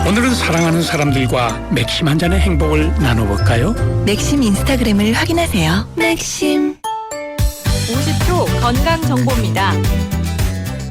오늘은 사랑하는 사람들과 맥심 한 잔의 행복을 나눠볼까요? 맥심 인스타그램을 확인하세요. 맥심. 50초 건강 정보입니다.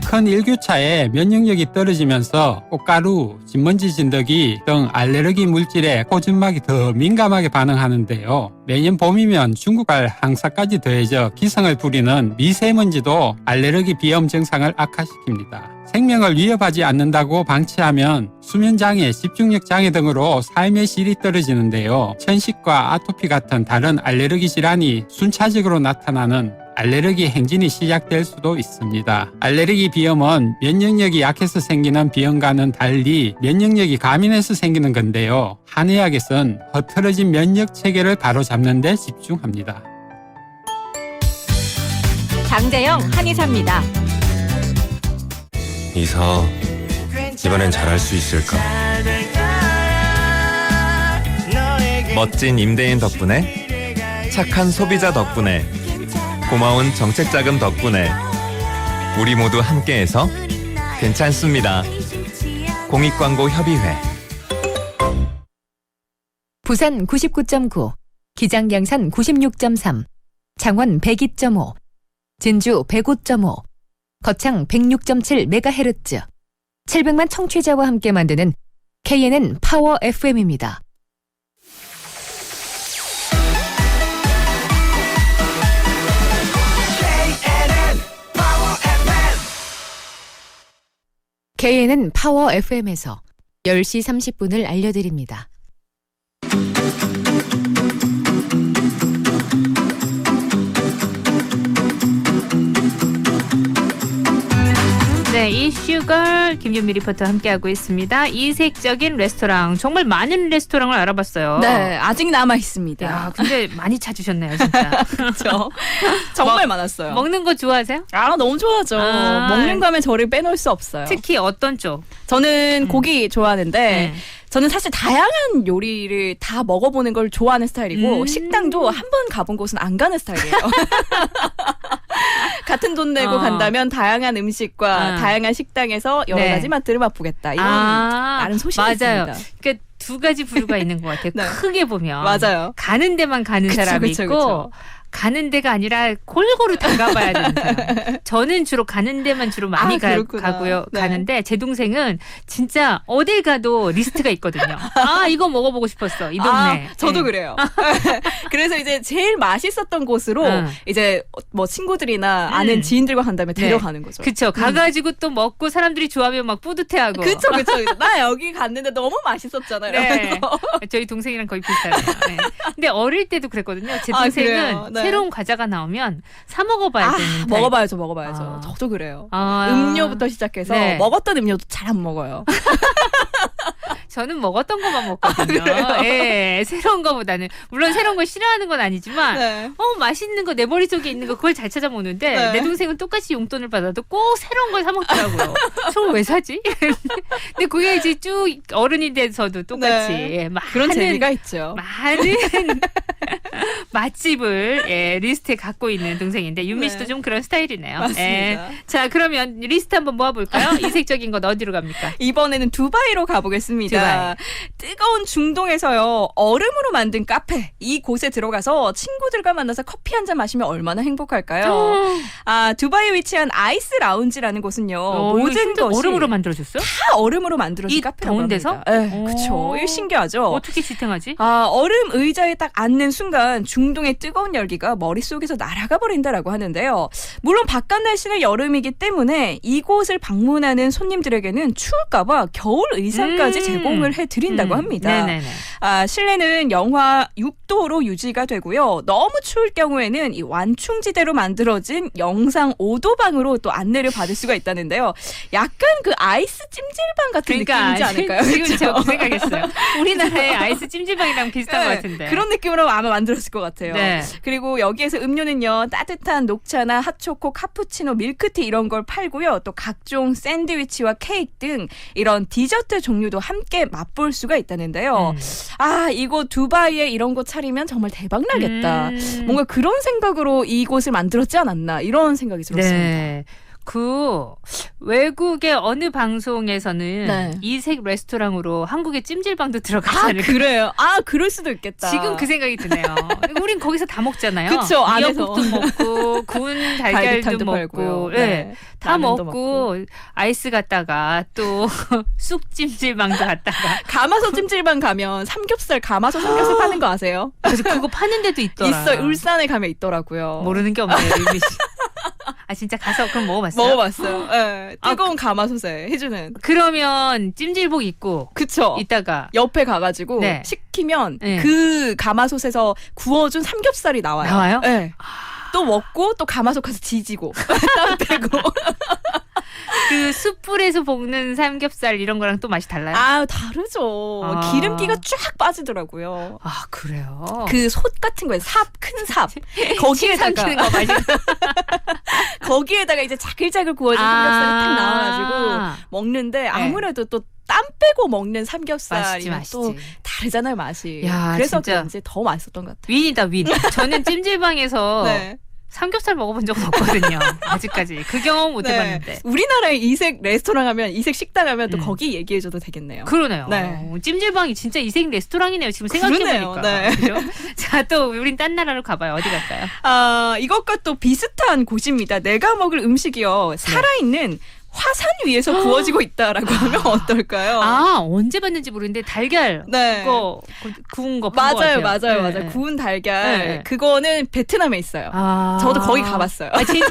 큰 일교차에 면역력이 떨어지면서 꽃가루, 진먼지 진드기 등 알레르기 물질에 코진막이 더 민감하게 반응하는데요. 매년 봄이면 중국발 항사까지 더해져 기승을 부리는 미세먼지도 알레르기 비염 증상을 악화시킵니다. 생명을 위협하지 않는다고 방치하면 수면장애, 집중력 장애 등으로 삶의 질이 떨어지는데요. 천식과 아토피 같은 다른 알레르기 질환이 순차적으로 나타나는 알레르기 행진이 시작될 수도 있습니다. 알레르기 비염은 면역력이 약해서 생기는 비염과는 달리 면역력이 가민해서 생기는 건데요. 한의학에서는 흐트러진 면역 체계를 바로잡는 데 집중합니다. 장재영 한의사입니다. 이사, 이번엔 잘할 수 있을까? 멋진 임대인 덕분에, 착한 소비자 덕분에, 고마운 정책자금 덕분에 우리 모두 함께해서 괜찮습니다. 공익광고협의회. 부산 99.9, 기장양산 96.3, 창원 102.5, 진주 105.5, 거창 106.7MHz, 700만 청취자와 함께 만드는 KNN 파워 FM입니다. KNN 파워 FM에서 10시 30분을 알려드립니다. 네, 이슈걸 김윤미 리포터와 함께하고 있습니다. 이색적인 레스토랑. 정말 많은 레스토랑을 알아봤어요. 네, 아직 남아 있습니다. 야, 근데 많이 찾으셨네요, 진짜. 그렇죠. 정말 많았어요. 먹는 거 좋아하세요? 아, 너무 좋아하죠. 먹는 거 하면 저를 빼놓을 수 없어요. 특히 어떤 쪽? 저는 고기 좋아하는데 저는 사실 다양한 요리를 다 먹어보는 걸 좋아하는 스타일이고 식당도 한 번 가본 곳은 안 가는 스타일이에요. 같은 돈 내고 간다면 다양한 음식과 다양한 식당에서 여러 가지 맛들을 맛보겠다. 이런 나름 소신이 맞아요. 있습니다. 그러니까 두 가지 부류가 있는 것 같아요. 네. 크게 보면 맞아요. 가는 데만 가는 사람이 있고 가는 데가 아니라 골고루 다 가봐야 되는 사람. 저는 주로 가는 데만 주로 많이 가고요. 네. 가는데 제 동생은 진짜 어딜 가도 리스트가 있거든요. 아, 이거 먹어보고 싶었어. 이 동네. 저도 그래요. 그래서 이제 제일 맛있었던 곳으로 이제 뭐 친구들이나 아는 지인들과 간다면 데려가는 거죠. 그쵸. 가가지고 또 먹고 사람들이 좋아하면 막 뿌듯해하고. 그쵸. 나 여기 갔는데 너무 맛있었잖아요. 네. 저희 동생이랑 거의 비슷해요. 네. 근데 어릴 때도 그랬거든요. 제 동생은 새로운 과자가 나오면 사 먹어봐야 되는 먹어봐야죠. 저도 그래요. 음료부터 시작해서 먹었던 음료도 잘 안 먹어요. 저는 먹었던 것만 먹거든요. 예, 새로운 거보다는. 물론 새로운 걸 싫어하는 건 아니지만 맛있는 거 내 머릿속에 있는 거 그걸 잘 찾아 먹는데 내 동생은 똑같이 용돈을 받아도 꼭 새로운 걸 사 먹더라고요. 저걸 왜 사지? 근데 그게 이제 쭉 어른이 돼서도 똑같이 그런 재미가 있죠. 많은 맛집을 리스트에 갖고 있는 동생인데 윤미 씨도 네. 좀 그런 스타일이네요. 맞습니다. 자, 그러면 리스트 한번 모아볼까요? 이색적인 건 어디로 갑니까? 이번에는 두바이로 가보겠습니다. 뜨거운 중동에서요, 얼음으로 만든 카페. 이곳에 들어가서 친구들과 만나서 커피 한 잔 마시면 얼마나 행복할까요? 두바이에 위치한 아이스 라운지라는 곳은요, 모든 것이 얼음으로 만들어줬어요? 다 얼음으로 만들어진 이 카페라고 더운 데서? 합니다. 네, 그쵸. 이거 신기하죠? 어떻게 지탱하지? 얼음 의자에 딱 앉는 순간 중동의 뜨거운 열기가 머릿속에서 날아가 버린다라고 하는데요. 물론 바깥 날씨는 여름이기 때문에 이곳을 방문하는 손님들에게는 추울까봐 겨울 의상까지 제공을 해드린다고 합니다. 네네네. 실내는 영하 6도로 유지가 되고요. 너무 추울 경우에는 이 완충지대로 만들어진 영상 5도 방으로 또 안내를 받을 수가 있다는데요. 약간 그 아이스 찜질방 같은 느낌이지 않을까요? 지금 그렇죠? 제가 그 생각했어요. 우리나라의 아이스 찜질방이랑 비슷한 것 같은데. 그런 느낌으로 아마 만들었을 것 같아요. 네. 그리고 여기에서 음료는요, 따뜻한 녹차나 핫초코, 카푸치노, 밀크티 이런 걸 팔고요. 또 각종 샌드위치와 케이크 등 이런 디저트 종류도 함께 맛볼 수가 있다는데요. 이곳 두바이에 이런 곳 차리면 정말 대박 나겠다. 뭔가 그런 생각으로 이곳을 만들었지 않았나 이런 생각이 들었습니다. 네. 외국의 어느 방송에서는 네. 이색 레스토랑으로 한국의 찜질방도 들어가지 않을까. 그래요? 그럴 수도 있겠다. 지금 그 생각이 드네요. 우린 거기서 다 먹잖아요. 그쵸, 안에서. 미역국도 먹고 구운 달걀도 갈비탕도 먹고 팔고요. 네. 다 라면도 먹고 아이스 갔다가 또 쑥 찜질방도 갔다가 가마솥 찜질방 가면 가마솥 삼겹살 파는 거 아세요? 그래서 그거 파는 데도 있더라. 있어요. 울산에 가면 있더라고요. 모르는 게 없네요, 유미 씨. 진짜 가서 그럼 먹어봤어요? 먹어봤어요. 네, 뜨거운 가마솥에 해주는. 그러면 찜질복 입고 그쵸. 이따가 옆에 가가지고 네. 시키면 네. 그 가마솥에서 구워준 삼겹살이 나와요. 나와요? 네. 또 먹고 또 가마솥 가서 지지고 땀 빼고. 그 숯불에서 볶는 삼겹살 이런 거랑 또 맛이 달라요? 다르죠. 기름기가 쫙 빠지더라고요. 그래요? 그 솥 같은 거에 큰 삽. 거기에다가 거 맛이. 거기에다가 이제 자글자글 구워진 삼겹살이 딱 나와가지고 먹는데 아무래도 또 땀 빼고 먹는 삼겹살이 또 다르잖아요, 맛이. 야, 그래서 진짜 그런지 더 맛있었던 것 같아요. 윈이다, 윈. 저는 찜질방에서 네. 삼겹살 먹어본 적은 없거든요. 아직까지. 그 경험 못 해봤는데. 우리나라의 이색 레스토랑 하면, 이색 식당 하면 또 거기 얘기해줘도 되겠네요. 그러네요. 네. 찜질방이 진짜 이색 레스토랑이네요. 지금 생각해보니까. 네. 그죠? 자, 또 우린 딴 나라로 가봐요. 어디 갈까요? 이것과 또 비슷한 곳입니다. 내가 먹을 음식이요. 살아있는 화산 위에서 구워지고 있다라고 하면 어떨까요? 언제 봤는지 모르겠는데 달걀 그거 구운 거 본 것 같아요. 맞아요. 구운 달걀. 그거는 베트남에 있어요. 저도 거기 가봤어요. 진짜?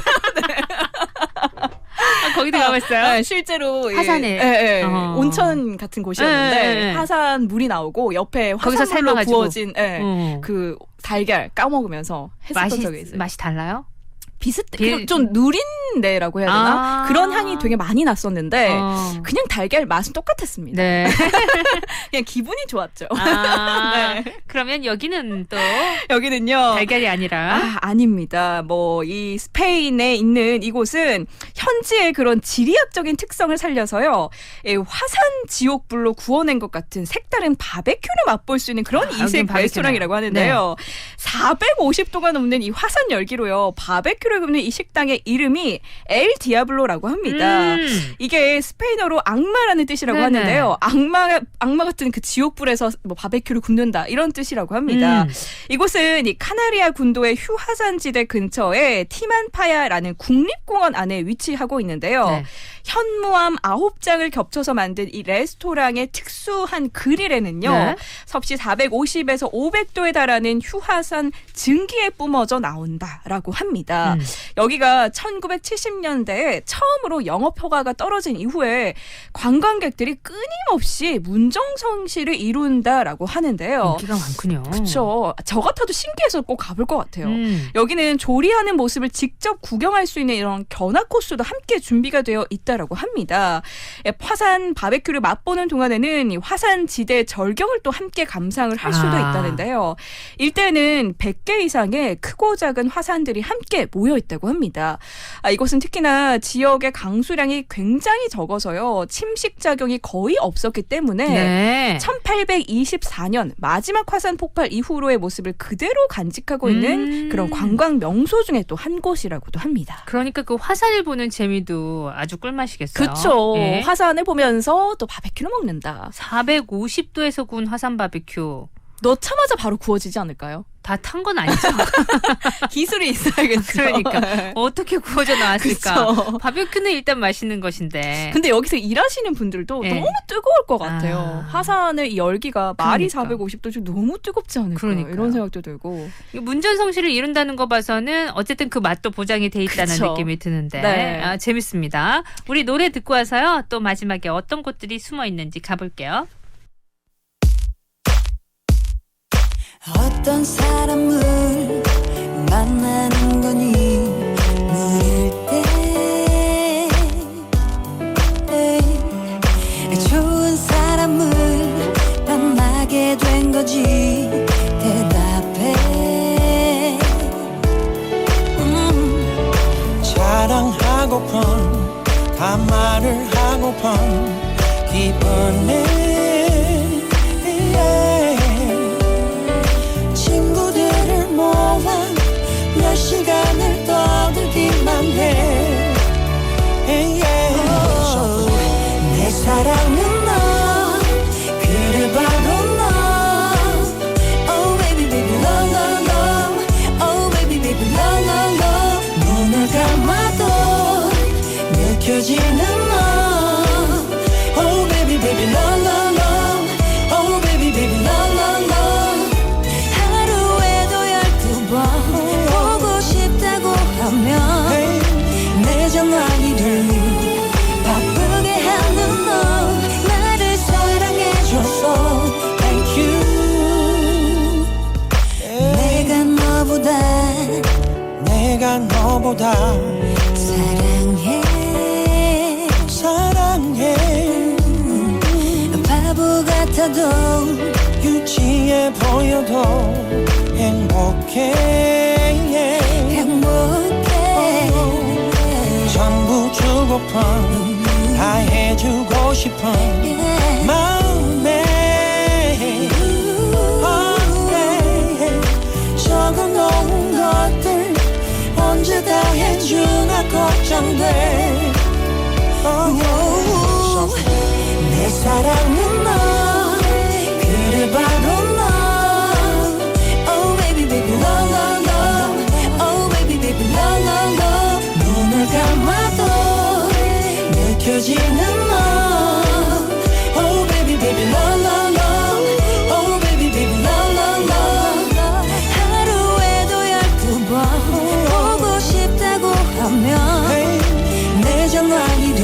거기도 가봤어요? 네, 실제로 화산에 온천 같은 곳이었는데 화산 물이 나오고 옆에 화산물로 구워진 그 달걀 까먹으면서 했었던 적이 있어요. 맛이 달라요? 좀 누린내라고 해야 되나? 그런 향이 되게 많이 났었는데 그냥 달걀 맛은 똑같았습니다. 네. 그냥 기분이 좋았죠. 네. 그러면 여기는 또 여기는요. 달걀이 아니라 아닙니다. 이 스페인에 있는 이곳은 현지의 그런 지리학적인 특성을 살려서요. 화산 지옥불로 구워낸 것 같은 색다른 바베큐를 맛볼 수 있는 그런 이색 레스토랑이라고 하는데요. 450도가 넘는 이 화산 열기로요. 바베큐를 굽는 이 식당의 이름이 엘 디아블로라고 합니다. 이게 스페인어로 악마라는 뜻이라고 하는데요. 악마 같은 그 지옥불에서 바베큐를 굽는다 이런 뜻이라고 합니다. 이곳은 이 카나리아 군도의 휴화산지대 근처에 티만파야라는 국립공원 안에 위치하고 있는데요. 현무암 9장을 겹쳐서 만든 이 레스토랑의 특수한 그릴에는요. 섭씨 450에서 500도에 달하는 휴화산 증기에 뿜어져 나온다라고 합니다. 여기가 1970년대에 처음으로 영업 허가가 떨어진 이후에 관광객들이 끊임없이 문정성시를 이룬다라고 하는데요. 인기가 많군요. 그렇죠. 저 같아도 신기해서 꼭 가볼 것 같아요. 여기는 조리하는 모습을 직접 구경할 수 있는 이런 견학 코스도 함께 준비가 되어 있다라고 합니다. 화산 바베큐를 맛보는 동안에는 이 화산 지대 절경을 또 함께 감상을 할 수도 있다는데요. 일대는 100개 이상의 크고 작은 화산들이 함께 모여 있다고 합니다. 이곳 이곳은 특히나 지역의 강수량이 굉장히 적어서요. 침식 작용이 거의 없었기 때문에 네. 1824년 마지막 화산 폭발 이후로의 모습을 그대로 간직하고 있는 그런 관광 명소 중에 또 한 곳이라고도 합니다. 그러니까 그 화산을 보는 재미도 아주 꿀맛이겠어요. 그렇죠. 예. 화산을 보면서 또 바베큐를 먹는다. 450도에서 구운 화산 바비큐. 넣자마자 바로 구워지지 않을까요? 다 탄 건 아니죠. 기술이 있어야겠죠. 그러니까 어떻게 구워져 나왔을까. 그쵸. 바비큐는 일단 맛있는 것인데. 근데 여기서 일하시는 분들도 예. 너무 뜨거울 것 같아요. 화산의 이 열기가 말이 그러니까. 450도씩 너무 뜨겁지 않을까 그러니까요. 이런 생각도 들고. 문전성시를 이룬다는 거 봐서는 어쨌든 그 맛도 보장이 돼 있다는 그쵸. 느낌이 드는데 네. 재밌습니다. 우리 노래 듣고 와서요. 또 마지막에 어떤 곳들이 숨어 있는지 가볼게요. 어떤 사람을 만나는 거니 물을 때 좋은 사람을 만나게 된 거지 대답해 자랑하고픈 다 말을 하고픈 기분에 친구들을 모아 몇 시간을 떠들기만 해 내 사랑은 너 그래 바로 너 Oh baby baby love love love Oh baby baby love love love 눈을 감아도 느껴지는 너 Oh baby baby love love love Oh baby baby love love love 하루에도 12번 보고 싶다고 하면 내 전화기를 바쁘게 하는 너 나를 사랑해줘서 Thank you 내가 너보다 사랑해 바보 같아도 유치해 보여도 행복해 전부 주고픈 다 해주고 싶은 마음에 적어놓은 것들 언제 다 해주나 걱정돼 내 사랑은 너 그래 바로 너 Oh baby baby love love love Oh baby baby love love love 눈을 감아도 느껴지는 너 Oh baby baby love love love Oh baby baby love love love 하루에도 12번 보고 싶다고 하면 내 전화기를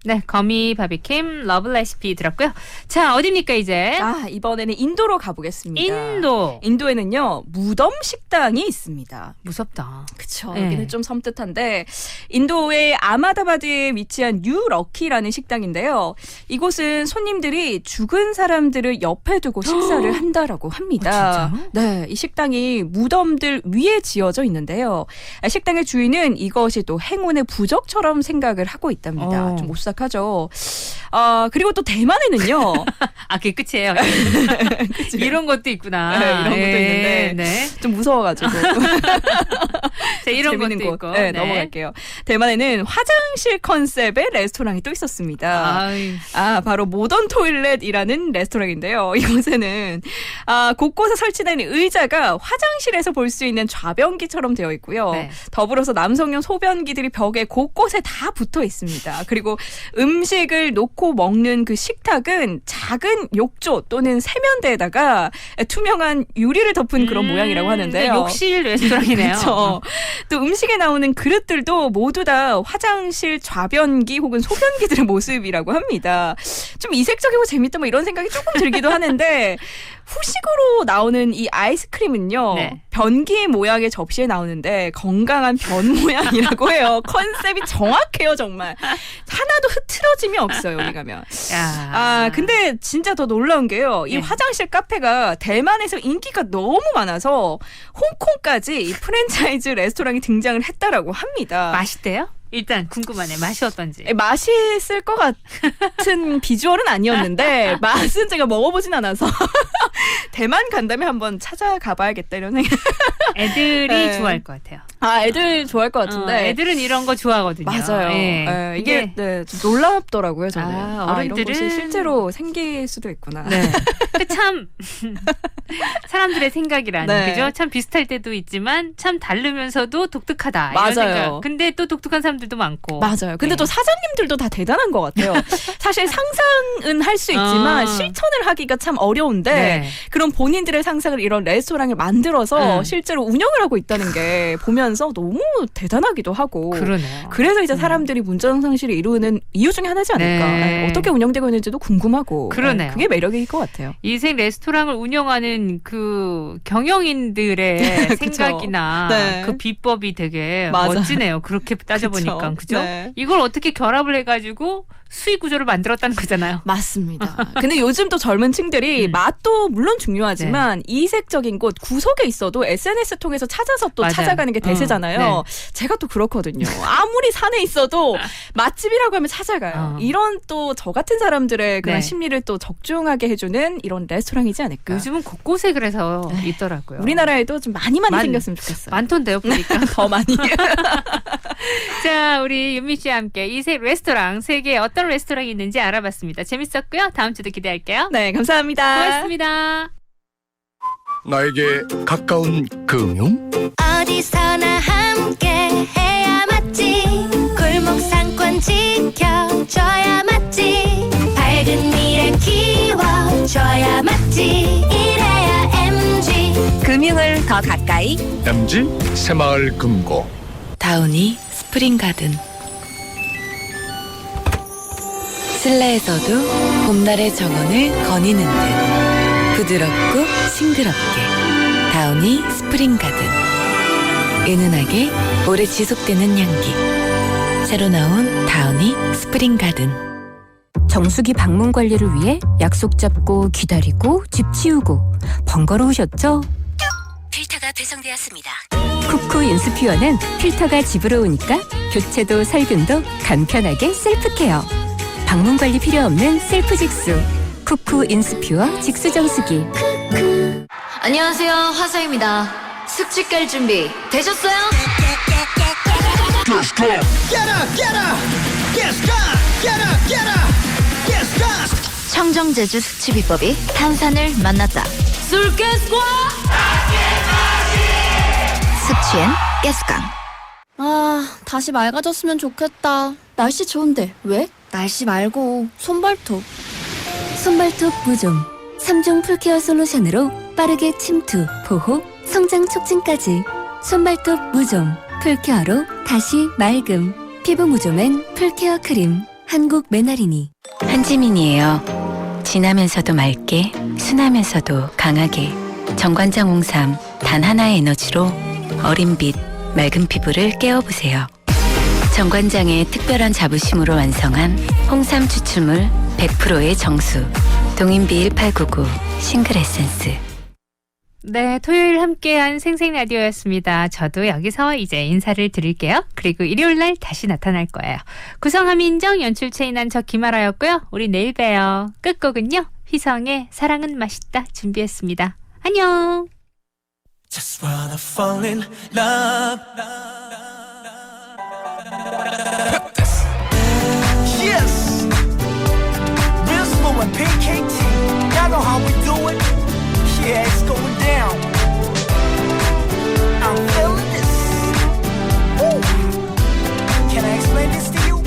네, 거미 바비킴 러브 레시피 들었고요. 자, 어디입니까 이제? 이번에는 인도로 가보겠습니다. 인도에는요 무덤 식당이 있습니다. 무섭다. 그쵸. 네. 여기는 좀 섬뜩한데 인도의 아마다바드에 위치한 뉴 럭키라는 식당인데요. 이곳은 손님들이 죽은 사람들을 옆에 두고 식사를 한다라고 합니다. 진짜요? 네, 이 식당이 무덤들 위에 지어져 있는데요. 식당의 주인은 이것이 또 행운의 부적처럼 생각을 하고 있답니다. 좀 오싹하죠. 그리고 또 대만에는요. 그게 끝이에요. 이런 것도 있구나. 네, 이런 것도 있는데 네. 좀 무서워가지고. 자, 이런 것도 재밌는 곳. 있고. 네, 넘어갈게요. 대만에는 화장실 컨셉의 레스토랑이 또 있었습니다. 바로 모던 토일렛이라는 레스토랑인데요. 이곳에는 곳곳에 설치된 의자가 화장실에서 볼 수 있는 좌변기처럼 되어 있고요. 네. 더불어서 남성용 소변기들이 벽에 곳곳에 다 붙어 있습니다. 그리고 음식을 놓고 먹는 그 식탁은 작은 욕조 또는 세면대에다가 투명한 유리를 덮은 그런 모양이라고 하는데요. 욕실 레스토랑이네요. 그렇죠. 또 음식에 나오는 그릇들도 모두 다 화장실 좌변기 혹은 소변기들의 모습이라고 합니다. 좀 이색적이고 재밌다 뭐 이런 생각이 조금 들기도 하는데 후식으로 나오는 이 아이스크림은요. 변기 모양의 접시에 나오는데 건강한 변 모양이라고 해요. 컨셉이 정확해요 정말. 하나도 흐트러짐이 없어요 여기 가면. 근데 진짜 더 놀라운 게요. 이 화장실 카페가 대만에서 인기가 너무 많아서 홍콩까지 이 프랜차이즈 레스토랑이 등장을 했다라고 합니다. 맛있대요? 일단 궁금하네. 맛이 어떤지. 맛있을 것 같은 비주얼은 아니었는데 맛은 제가 먹어보진 않아서 대만 간다면 한번 찾아가 봐야겠다 이런 생각. 애들이 좋아할 것 같아요. 애들 좋아할 것 같은데. 애들은 이런 거 좋아하거든요. 맞아요. 네. 이게 좀 놀랍더라고요 저는. 어른들은 이런 곳이 실제로 생길 수도 있구나. 네. 참 사람들의 생각이라는 네. 그죠? 참 비슷할 때도 있지만 참 다르면서도 독특하다. 이런 맞아요. 생각. 근데 또 독특한 사람들도 많고. 맞아요. 근데 또 사장님들도 다 대단한 것 같아요. 사실 상상은 할 수 있지만 실천을 하기가 참 어려운데 그런 본인들의 상상을 이런 레스토랑을 만들어서 실제로 운영을 하고 있다는 게 보면서 너무 대단하기도 하고. 그러네요. 그래서 이제 사람들이 문전상실을 이루는 이유 중에 하나지 않을까. 어떻게 운영되고 있는지도 궁금하고. 그러네요. 그게 매력일 것 같아요. 인생 레스토랑을 운영하는 그 경영인들의 생각이나 그 비법이 되게 멋지네요. 그렇게 따져보니까. 그죠? 이걸 어떻게 결합을 해가지고 수익 구조를 만들었다는 거잖아요. 맞습니다. 근데 요즘 또 젊은 층들이 맛도 물론 중요하지만 이색적인 곳 구석에 있어도 SNS 통해서 찾아서 또 찾아가는 게 대세잖아요. 제가 또 그렇거든요. 아무리 산에 있어도 맛집이라고 하면 찾아가요. 이런 또 저 같은 사람들의 그런 심리를 또 적중하게 해주는 이런 레스토랑이지 않을까. 요즘은 곳곳에 그래서 있더라고요. 우리나라에도 좀 많이 생겼으면 좋겠어요. 많던데요, 보니까. 더 많이. 자, 우리 윤미 씨와 함께 이색 레스토랑 세계에 어떤 레스토랑이 있는지 알아봤습니다. 재밌었고요. 다음 주도 기대할게요. 네, 감사합니다. 고맙습니다. 나에게 가까운 금융? 어디서나 함께 해야 맞지. 골목 상권 지켜줘야 맞지. 밝은 미래 키워줘야 맞지. 이래야 MG. 금융을 더 가까이. MG 새마을 금고. 다우니 스프링 가든. 실내에서도 봄날의 정원을 거니는 듯 부드럽고 싱그럽게 다우니 스프링 가든. 은은하게 오래 지속되는 향기. 새로 나온 다우니 스프링 가든. 정수기 방문 관리를 위해 약속 잡고 기다리고 집 치우고 번거로우셨죠? 필터가 배송되었습니다. 쿠쿠 인스퓨어는 필터가 집으로 오니까 교체도 살균도 간편하게 셀프 케어. 방문 관리 필요 없는 셀프 직수. 쿠쿠 인스퓨어 직수 정수기. 안녕하세요, 화사입니다. 숙취 깔 준비 되셨어요? 청정제주 숙취 비법이 탄산을 만났다. 술가스과 숙취엔 가스강. 다시 맑아졌으면 좋겠다. 날씨 좋은데 왜? 날씨 말고 손발톱. 손발톱 무좀 3종 풀케어 솔루션으로 빠르게 침투, 보호, 성장 촉진까지. 손발톱 무좀 풀케어로 다시 맑음. 피부 무좀엔 풀케어 크림. 한국 메나리니. 한지민이에요. 진하면서도 맑게, 순하면서도 강하게. 정관장 홍삼 단 하나의 에너지로 어린 빛, 맑은 피부를 깨워보세요. 정관장의 특별한 자부심으로 완성한 홍삼 추출물 100%의 정수. 동인비 1899 싱글 에센스. 네, 토요일 함께한 생생라디오였습니다. 저도 여기서 이제 인사를 드릴게요. 그리고 일요일날 다시 나타날 거예요. 구성함 인정, 연출 체인한 저 김아라였고요. 우리 내일 봬요. 끝곡은요, 휘성의 사랑은 맛있다 준비했습니다. 안녕. Just wanna fall in love. Yes. Real slow and PKT. Y'all know how we do it. Yeah, it's going down. I'm feeling this. Ooh. Can I explain this to you?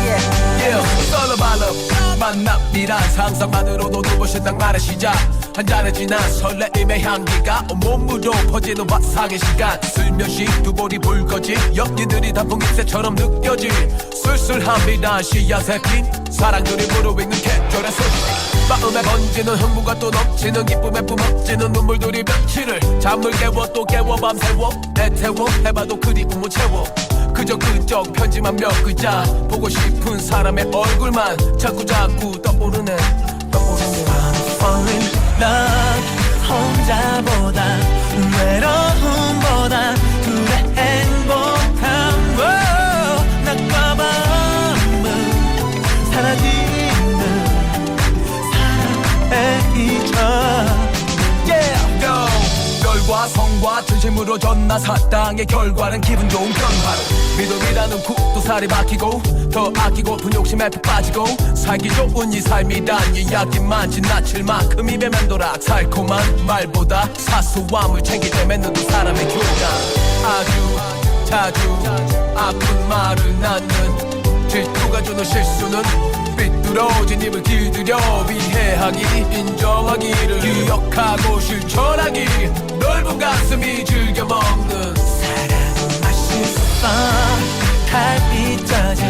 Yeah, it's all about love. 만남이란 상상만으로도 눈부신 낭만의 시작. 한 잔에 진한 설레임의 향기가 온몸으로 퍼지는 화상의 시간. 슬며시 두 볼이 붉어진 연기들이 단풍잎새처럼 느껴질 쓸쓸함이란 씨앗에 핀 사랑들이 무르익는 계절의 소식. 마음에 번지는 흥분과 또 넘치는 기쁨에 뿜어지는 눈물들이 며칠을 잠을 깨워 또 깨워 밤새워 애태워 해봐도 그리움은 채워. 그저 편지만 몇 글자 보고 싶은 사람의 얼굴만 자꾸 떠오르네. Fall in love. 혼자보다 외로움보다 그래 행복한 낮과 밤은 사라지는 사랑의 이적. Yeah, go. 별과 성과 진심으로 전나 사랑의 결과는 기분 좋은 변화로. 믿음이라는 국도살이 박히고 더 아끼고 분욕심에 푹 빠지고 살기 좋은 이 삶이란 이야기만 지나칠 만큼 입에 맴돌아. 달콤한 말보다 사소함을 챙기려면 너도 사람의 교감. 아주 자주 아픈 말을 낳는 질투가 주는 실수는 삐뚤어진 입을 길들여 이해하기 인정하기를 기억하고 실천하기. 넓은 가슴이 즐겨 먹는 사랑은 맛있어. 달빛 젖은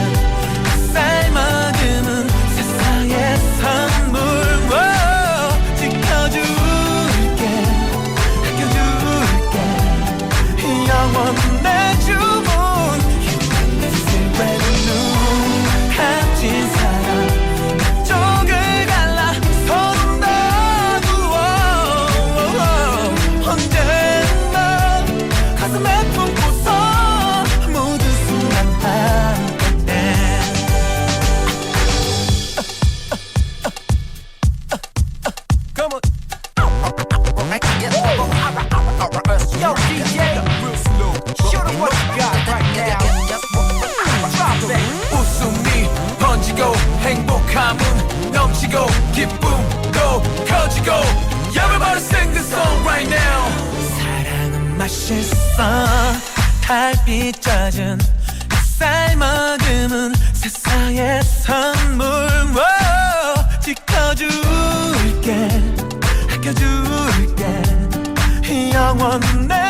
햇살 머금은 세상의 선물. 지켜줄게 아껴줄게 영원의 주문. 눈 감진 사랑 쪽을 갈라 손 놔두어. 언제나 가슴에 품고서 모든 순간 함께. Come on. Yo, DJ, show them what you got right now. Drop it. 웃음이 번지고 행복함은 넘치고 기쁨도 커지고 Everybody sing this song right now. 사랑은 맛있어. 달빛 젖은 햇살 머금은 세상의 선물. 지켜줄게 아껴줄게 영원의